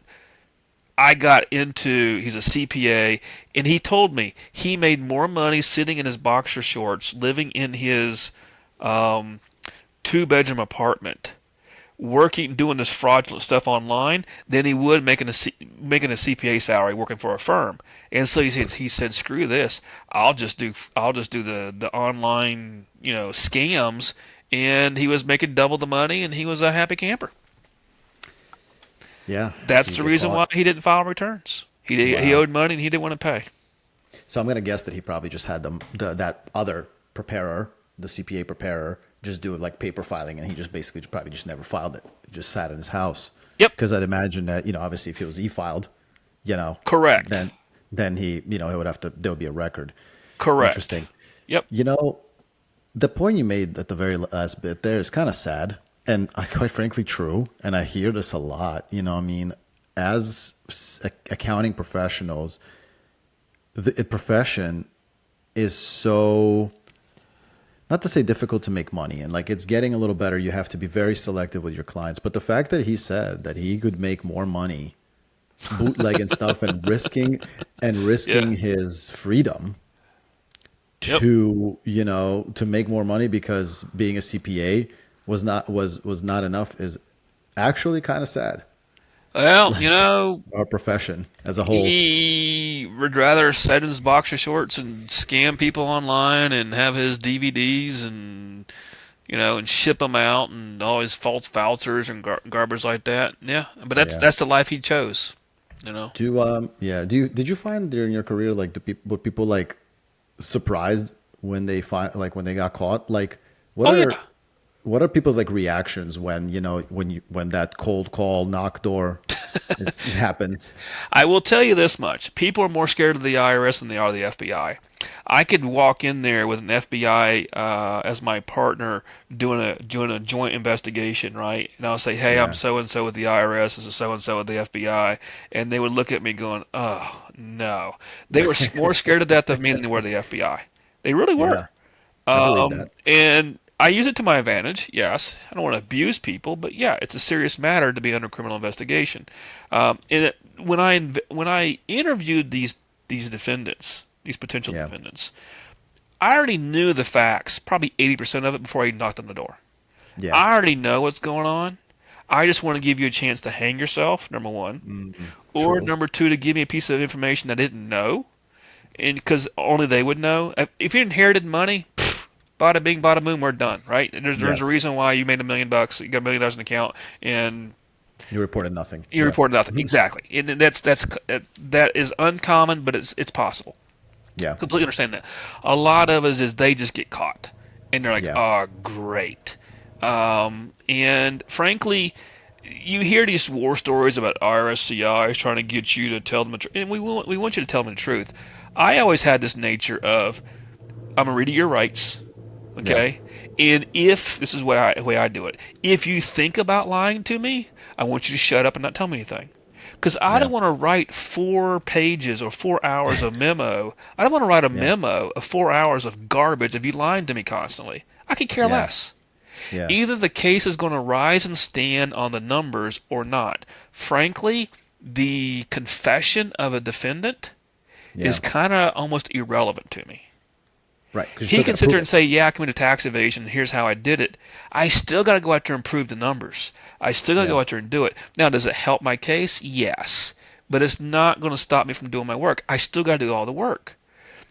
I got into. He's a CPA, and he told me he made more money sitting in his boxer shorts, living in his um, two-bedroom apartment, working, doing this fraudulent stuff online, than he would making a CPA salary working for a firm. And so he said, "Screw this! I'll just do the online scams." And he was making double the money, and he was a happy camper. Yeah. So That's you the get reason caught. why he didn't file returns. He Wow. owed money and he didn't want to pay. So I'm gonna guess that he probably just had that other preparer, the CPA preparer, just do it like paper filing, and he just basically probably just never filed it. It just sat in his house. Yep, Because I'd imagine that obviously if it was e-filed, you know, correct, then he would have to, there would be a record. correct. Interesting. Yep. You know, the point you made at the very last bit there is kind of sad and quite frankly true. And I hear this a lot. I mean, as accounting professionals, the profession is so, not to say difficult to make money, and like it's getting a little better. You have to be very selective with your clients. But the fact that he said that he could make more money bootlegging stuff and Yeah. risking his freedom Yep. to make more money because being a CPA was not enough is actually kind of sad. Well, Our profession as a whole. he would rather sit in his boxer shorts and scam people online and have his DVDs and ship them out and all his false vouchers and garbage like that. Yeah, but that's Yeah. that's the life he chose. You know. Did you find during your career like were people like surprised when they find like when they got caught? Like what Oh are yeah. what are people's like reactions when when that cold call knock door It happens. I will tell you this much. People are more scared of the IRS than they are the FBI. I could walk in there with an FBI as my partner doing a joint investigation, right? And I'll say, "Hey, I'm Yeah. so and so with the IRS. This is so and so with the FBI," and they would look at me going, "Oh no." They were more scared to death of me than they were the FBI. They really Yeah. were. I believe that. And I use it to my advantage. Yes, I don't want to abuse people, but yeah, it's a serious matter to be under criminal investigation. When I interviewed these defendants, these potential Yeah. defendants, I already knew the facts, probably 80% of it before I even knocked on the door. Yeah. I already know what's going on. I just want to give you a chance to hang yourself, number one, or True. number two, to give me a piece of information I didn't know, and because only they would know. If you inherited money, bada bing, bada boom, we're done, right? And there's a Yes. reason why you made $1 million, you got $1 million in the account, and You reported nothing. you Yeah. report nothing. Mhm. Exactly, and that is uncommon, but it's possible. Yeah. Completely understand that. A lot of us is they just get caught, and they're like, Yeah. "Oh, great." And frankly, you hear these war stories about IRS CIs trying to get you to tell them the truth, and we want you to tell them the truth. I always had this nature of I'm gonna read you your rights. Yeah. Okay? And if this is the way I do it, if you think about lying to me, I want you to shut up and not tell me anything. Because I Yeah. don't want to write 4 pages or 4 hours of memo. I don't want to write a Yeah. memo of 4 hours of garbage if you lying to me constantly. I could care Yeah. less. Yeah. Either the case is going to rise and stand on the numbers or not. Frankly, the confession of a defendant is Yeah. kind of almost irrelevant to me. Right. Because you He still got can to sit there prove and it. say, "Yeah, I committed tax evasion. Here's how I did it." I still got to go out there and prove the numbers. I still got to Yeah. go out there and do it. Now, does it help my case? Yes, but it's not going to stop me from doing my work. I still got to do all the work.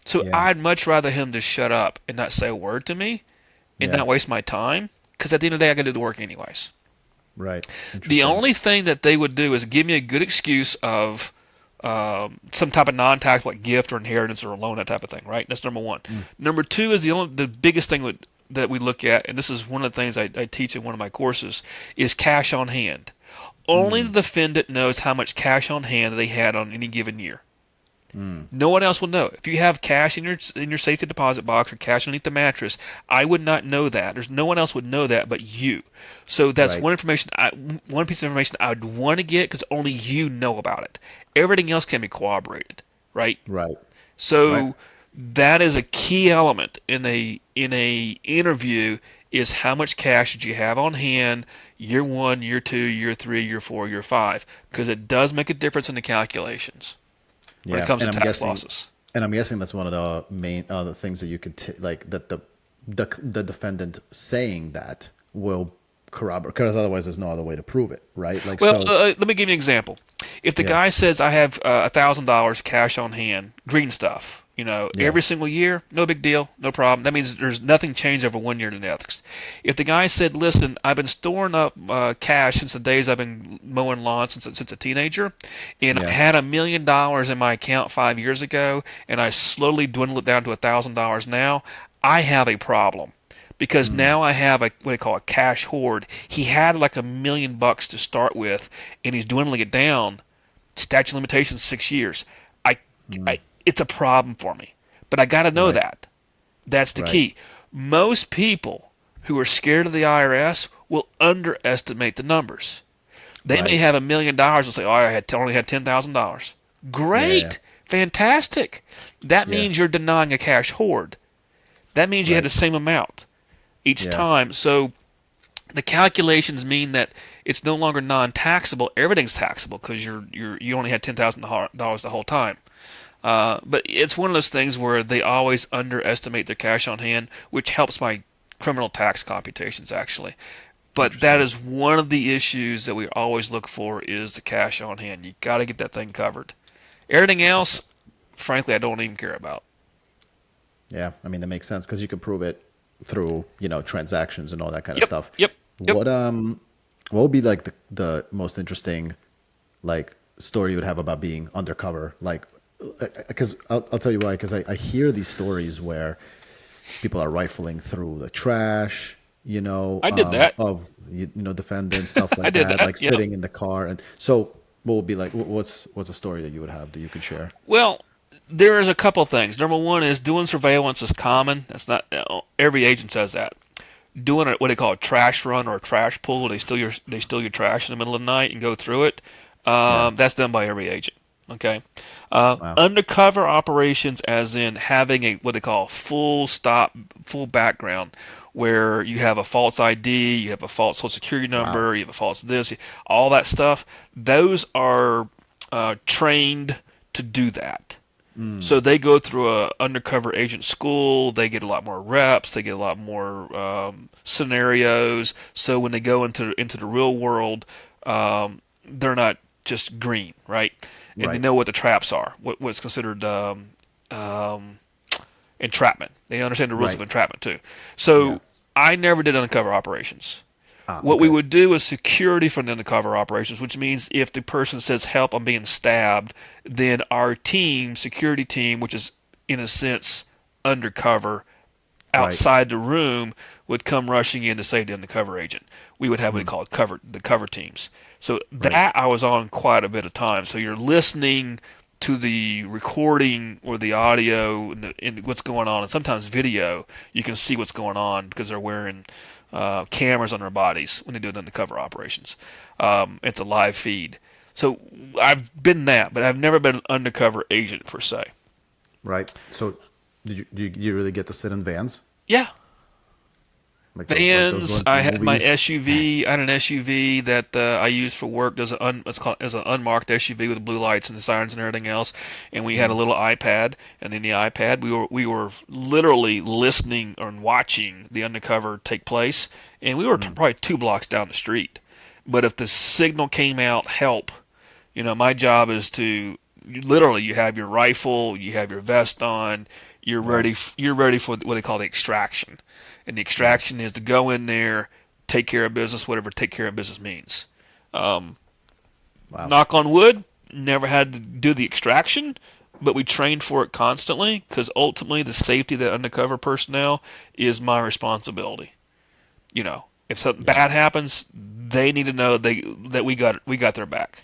So Yeah. I'd much rather him just shut up and not say a word to me and Yeah. not waste my time. Because at the end of the day, I got to do the work anyways. Right. The Interesting. only thing that they would do is give me a good excuse of some type of non-taxable like gift or inheritance or a loan, that type of thing, right? That's number one. Mm. Number two is the biggest thing that we look at, and this is one of the things I teach in one of my courses, is cash on hand. Only Mm. the defendant knows how much cash on hand they had on any given year. Mm. No one else will know. If you have cash in your safety deposit box or cash underneath the mattress, I would not know that. There's no one else would know that but you. So that's Right. one piece of information I would want to get because only you know about it. Everything else can be corroborated, right? Right. Right. So that is a key element in a interview is how much cash did you have on hand year one, year two, year three, year four, year five, because it does make a difference in the calculations when it Yeah. comes to And I'm tax guessing. losses. And I'm guessing that's one of the main the things that you could like that the defendant saying that will corroborate because otherwise there's no other way to prove it, right? Like Well, so. let me give you an example. If the Yeah. guy says I have $1,000 cash on hand, green stuff, Yeah. every single year, no big deal, no problem. That means there's nothing changed over one year to the next. If the guy said, "Listen, I've been storing up cash since the days I've been mowing lawns since a teenager, and I Yeah. had $1 million in my account 5 years ago, and I slowly dwindled it down to $1,000 now," I have a problem because Mm. now I have what they call a cash hoard. He had like $1 million to start with, and he's dwindling it down. Statute of limitations 6 years. I, Mm. it's a problem for me, but I got to know Right. that. That's the Right. key. Most people who are scared of the IRS will underestimate the numbers. They may Right. have $1 million and say, "Oh, only had $10,000." Yeah. Yeah. Great, fantastic. That Yeah. means you're denying a cash hoard. That means you had Right. the same amount each Yeah. time. So the calculations mean that it's no longer non-taxable. Everything's taxable because you only had $10,000 the whole time. But it's one of those things where they always underestimate their cash on hand, which helps my criminal tax computations actually. But that Interesting. is one of the issues that we always look for is the cash on hand. You got to get that thing covered. Everything else, frankly, I don't even care about. Yeah. I mean that makes sense because you can prove it through transactions and all that kind of Yep, stuff. yep, yep. What would be like the most interesting like story you would have about being undercover? Like, because I'll tell you why. Because I hear these stories where people are rifling through the trash, I did that. of defendants stuff I like did that, that. like Yep. sitting in the car, and so. what would be like? What's a story that you would have that you could share? Well, there is a couple things. Number one is doing surveillance is common. That's not every agent does that. Doing what they call a trash run or a trash pull, they steal your trash in the middle of the night and go through it. Yeah. That's done by every agent. Okay. Wow. Undercover operations, as in having a what they call full background, where you have a false ID, you have a false social security Wow. number, you have a false this, all that stuff. Those are trained to do that. So Mm. they go through a undercover agent school. They get a lot more reps. They get a lot more scenarios. So when they go into the real world, they're not just green, right? And they Right. know what the traps are. What's considered um, entrapment. They understand the rules of Right. entrapment too. Yeah. So I never did undercover operations. Ah. What we Okay. would do is security for the undercover operations, which means if the person says, "Help, I'm being stabbed," then our team, security team, which is in a sense undercover Right. outside the room, would come rushing in to save the undercover agent. We would have what we Mm. call the cover teams. So Right. that I was on quite a bit of time. So you're listening to the recording or the audio and what's going on, and sometimes video. You can see what's going on because they're wearing cameras on their bodies when they do undercover operations. It's a live feed. So I've been that, but I've never been an undercover agent per se. Right. So, did you really get to sit in vans Yeah, like those vans. going I through had my movies? SUV. I had an SUV that I used for work. It's called as an unmarked SUV with blue lights and the sirens and everything else. And we had a Mm. little iPad, and in the iPad we were literally listening and watching the undercover take place. And we were Mm. probably 2 blocks down the street. But if the signal came out, help, my job is to literally you have your rifle, you have your vest on, you're Right. ready. You're ready for what they call the extraction, and the Yeah. extraction is to go in there, take care of business, whatever take care of business means. Um, Wow. Knock on wood, never had to do the extraction, but we trained for it constantly because ultimately the safety of the undercover personnel is my responsibility. If something Yeah. bad happens, they need to know that we got their back.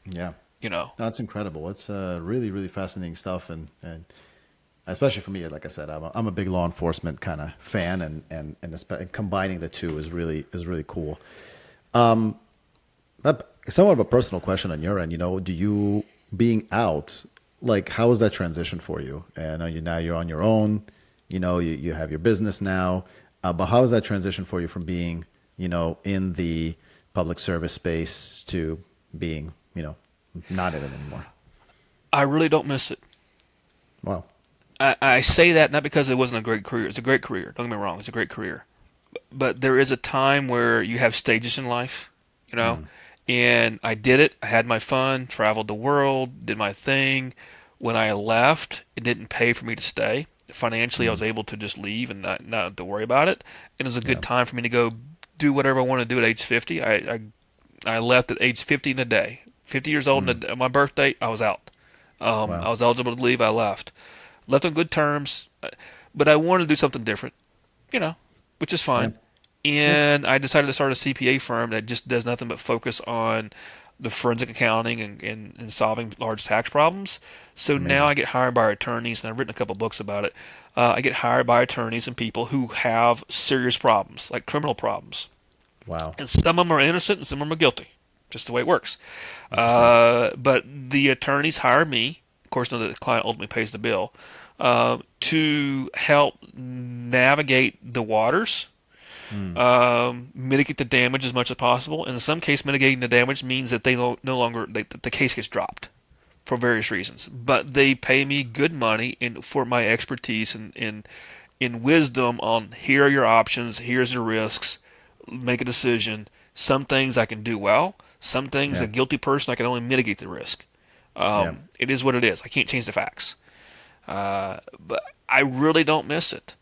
Yeah. You know. That's incredible. It's really, really fascinating stuff, and especially for me, like I said, I'm a big law enforcement kind of fan, and combining the two is really cool. Somewhat of a personal question on your end. Do you being out, like, how was that transition for you? And now you're on your own. You have your business now, but how is that transition for you from being, in the public service space to being, not in it anymore? I really don't miss it. Wow. I say that not because it wasn't a great career. It's a great career. Don't get me wrong. It's a great career. But there is a time where you have stages in life, you know, Mm. and I did it. I had my fun, traveled the world, did my thing. When I left, it didn't pay for me to stay. Financially, I was Mm. able to just leave and not have to worry about it. And it was a good Yeah. time for me to go do whatever I want to do at age 50. I left at age 50 in a day. 50 years old Mm. on my birthday, I was out. I Wow. was eligible to leave. I left on good terms, but I wanted to do something different, you know, which is Yeah. fine. Yeah. And I decided to start a CPA firm that just does nothing but focus on the forensic accounting and solving large tax problems. So now Amazing. I get hired by attorneys, and I've written a couple books about it. I get hired by attorneys and people who have serious problems, like criminal problems. Wow. And some of them are innocent and some of them are guilty. Just the way it works. Interesting. But the attorneys hire me. Of course, no, the client ultimately pays the bill to help navigate the waters, Mm. mitigate the damage as much as possible. And in some case, mitigating the damage means that no longer the case gets dropped for various reasons. But they pay me good money for my expertise in wisdom on here are your options, here's the risks, make a decision. Some things I can do well. Some things a Yeah. guilty person I can only mitigate the risk. Yeah. It is what it is. I can't change the facts. But I really don't miss it.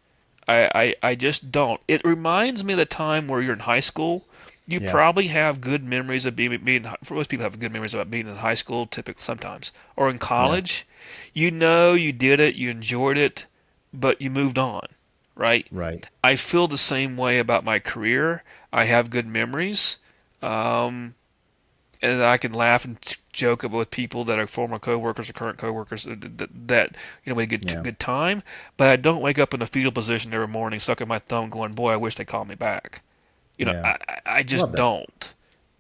I just don't. It reminds me of the time where you're in high school. You Yeah. probably have good memories of being for most people have good memories about being in high school, typically sometimes, or in Yeah. college. You did it, you enjoyed it, but you moved on, right? Right. I feel the same way about my career. I have good memories, um, and I can laugh and joke with people that are former coworkers or current coworkers that we get Yeah. good time. But I don't wake up in a fetal position every morning, sucking my thumb, going, "Boy, I wish they called me back." Yeah. I just Love that. don't.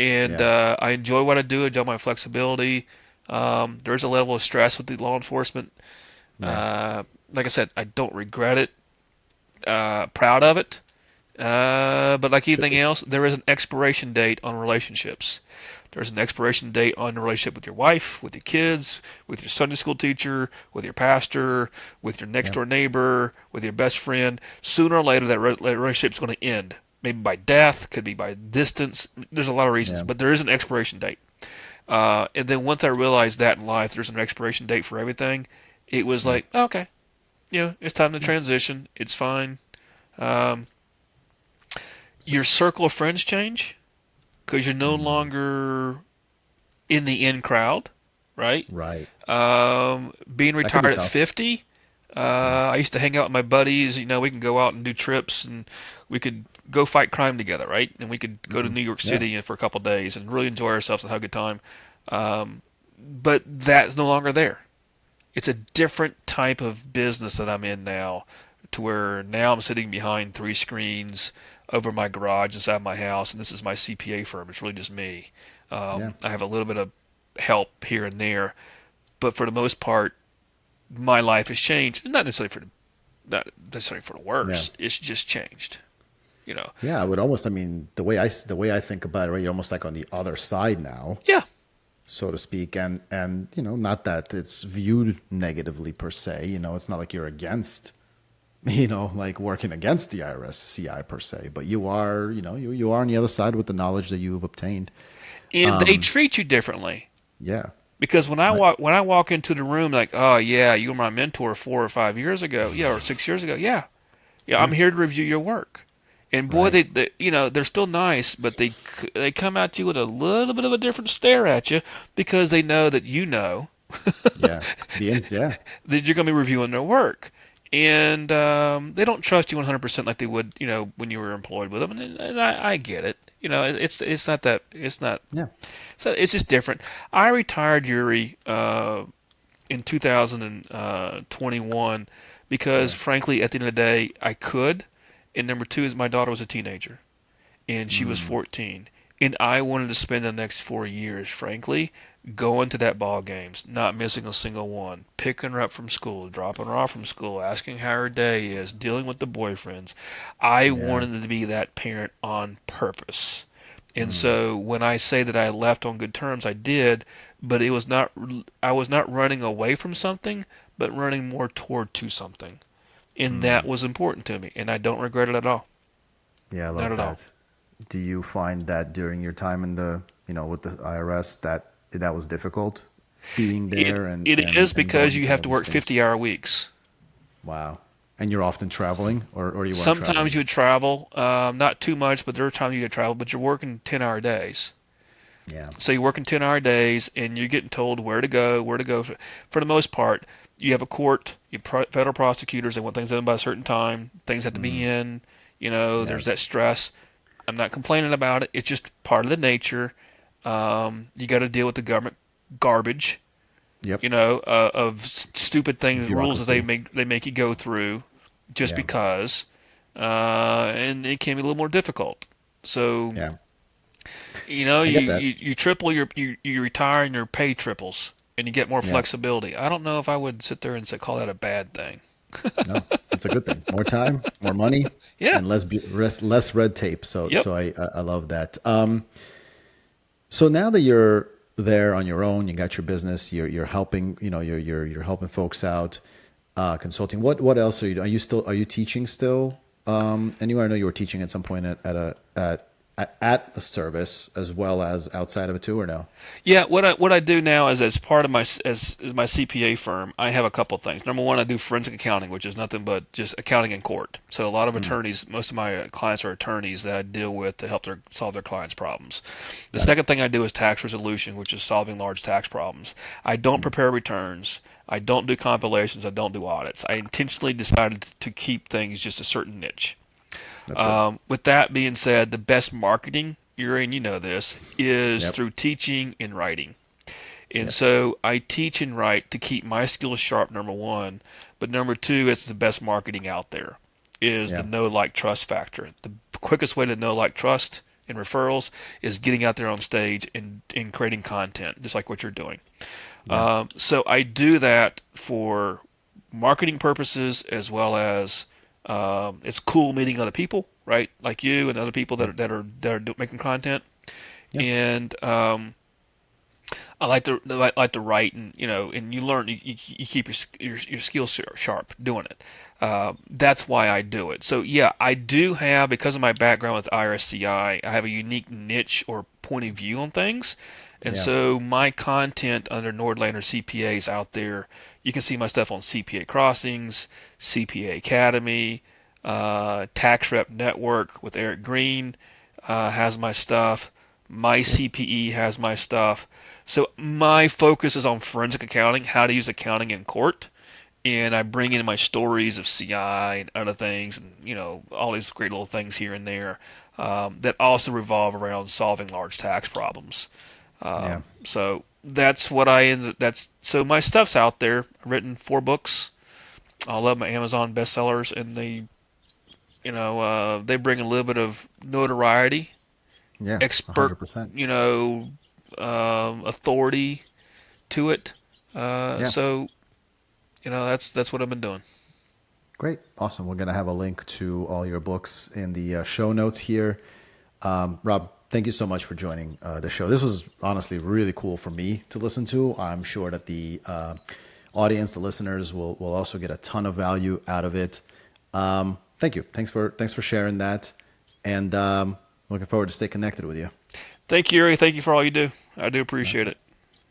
And Yeah. I enjoy what I do. I enjoy my flexibility. There's a level of stress with the law enforcement. Yeah. Uh, like I said, I don't regret it. Proud of it. But like Should anything be. else, there is an expiration date on relationships. There's an expiration date on the relationship with your wife, with your kids, with your Sunday school teacher, with your pastor, with your next Yeah. door neighbor, with your best friend. Sooner or later, that relationship is going to end. Maybe by death, could be by distance. There's a lot of reasons, Yeah. but there is an expiration date. And then once I realized that in life, there's an expiration date for everything. It was Yeah. like, okay, it's time to Yeah. transition. It's fine. Um, your circle of friends change because you're no Mm, longer in the in crowd, right? right. Being That could be retired at tough. 50, Yeah. I used to hang out with my buddies. We can go out and do trips, and we could go fight crime together, right? And we could go to Hmm. New York Yeah. City for a couple of days and really enjoy ourselves and have a good time. Um, but that's no longer there. It's a different type of business that I'm in now, to where now I'm sitting behind three screens over my garage inside my house, and this is my CPA firm. It's really just me. Yeah. I have a little bit of help here and there, but for the most part, my life has changed. Not necessarily for the Yeah. worse. It's just changed. You know. Yeah. I would almost. I mean, the way I think about it, right? You're almost like on the other side now, Yeah. so to speak, and not that it's viewed negatively per se. It's not like you're against, like working against the IRS CI per se, but you are, you are on the other side with the knowledge that you've obtained. And they treat you differently. Yeah. Because when I Right. walk into the room, like, oh yeah, you were my mentor 4 or 5 years ago, yeah, or 6 years ago, yeah, yeah, I'm Yeah. here to review your work. And boy, Right. they're still nice, but they come at you with a little bit of a different stare at you because they know that Yeah. Yeah. that you're going to be reviewing their work, and they don't trust you 100% like they would, when you were employed with them. And I get it. It's not that it's not. Yeah. So it's just different. I retired Yuri in 2021 because, Yeah. frankly, at the end of the day, I could. And number two is my daughter was a teenager and she was Mm. 14. And I wanted to spend the next 4 years, frankly, going to that ball games, not missing a single one, picking her up from school, dropping her off from school, asking how her day is, dealing with the boyfriends. I Yeah. wanted to be that parent on purpose. And Mm. so when I say that I left on good terms, I did, but it was not I was not running away from something, but running more toward to something. And that Mm. was important to me, and I don't regret it at all. Yeah, I Not love at all. that. Do you find that during your time in with the IRS that was difficult being It there and it and is and because going you through have all to these work things? 50-hour weeks. Wow. And you're often traveling or you weren't Sometimes traveling? you would travel, not too much, but there are times you could travel, but you're working 10-hour days. Yeah. So you're working 10-hour days and you're getting told where to go, where to go. For the most part, you have a court, federal prosecutors, they want things done by a certain time, things have to be Mm. in, Yeah. there's that stress. I'm not complaining about it. It's just part of the nature. You got to deal with the government garbage, Yep. of stupid things, rules that Bureaucracy. they make you go through just Yeah. because, and it can be a little more difficult. So Yeah. I you, get that. you triple you retire and your pay triples and you get more Yeah. flexibility. I don't know if I would sit there and say call that a bad thing. No, it's a good thing. More time, more money, Yeah. and less red tape. So Yep. so I love that. So now that you're there on your own, you got your business, you're helping, you're helping folks out, consulting. What else are you doing? Are you teaching still? Anywhere? I know you were teaching at some point at the service as well as outside of it too, or no? Yeah, what I do now is as part of as my CPA firm, I have a couple of things. Number one, I do forensic accounting, which is nothing but just accounting in court. So a lot of Mm, attorneys, most of my clients are attorneys that I deal with to help solve their clients' problems. The got it. second thing I do is tax resolution, which is solving large tax problems. I don't Mm, prepare returns. I don't do compilations. I don't do audits. I intentionally decided to keep things just a certain niche. that's good. With that being said, the best marketing Yuri, and you know this, is Yep. through teaching and writing. And Yes. so I teach and write to keep my skills sharp, number one. But number two, it's the best marketing out there, is the Yeah. know, like, trust factor. The quickest way to know, like, trust and referrals is getting out there on stage and creating content, just like what you're doing. Yeah. So I do that for marketing purposes as well as it's cool meeting other people, right? Like you and other people Yep. that are making content. Yeah. And I like to write, and and you learn, you keep your skills sharp doing it. That's why I do it. So yeah, I do have, because of my background with IRS CI, I have a unique niche or point of view on things, and Yeah. so my content under Nordlander CPA is out there. You can see my stuff on CPA Crossings, CPA Academy, Tax Rep Network with Eric Green has my stuff. My Yep. CPE has my stuff. So my focus is on forensic accounting, how to use accounting in court, and I bring in my stories of CI and other things, and all these great little things here and there that also revolve around solving large tax problems. Yeah. So that's what I ended. That's so my stuff's out there. I've written 4 books. I love my Amazon bestsellers, and they bring a little bit of notoriety, Yeah. a expert, hundred percent. you know, authority to it. Yeah. So that's what I've been doing. Great. Awesome. We're going to have a link to all your books in the show notes here. Rob, thank you so much for joining the show. This was honestly really cool for me to listen to. I'm sure that the audience, the listeners, will also get a ton of value out of it. Thank you. Thanks for sharing that. And looking forward to stay connected with you. Thank you, Ari. Thank you for all you do. I do All appreciate right. it.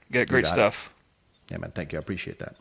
You got You great got it. stuff. Yeah, man. Thank you. I appreciate that.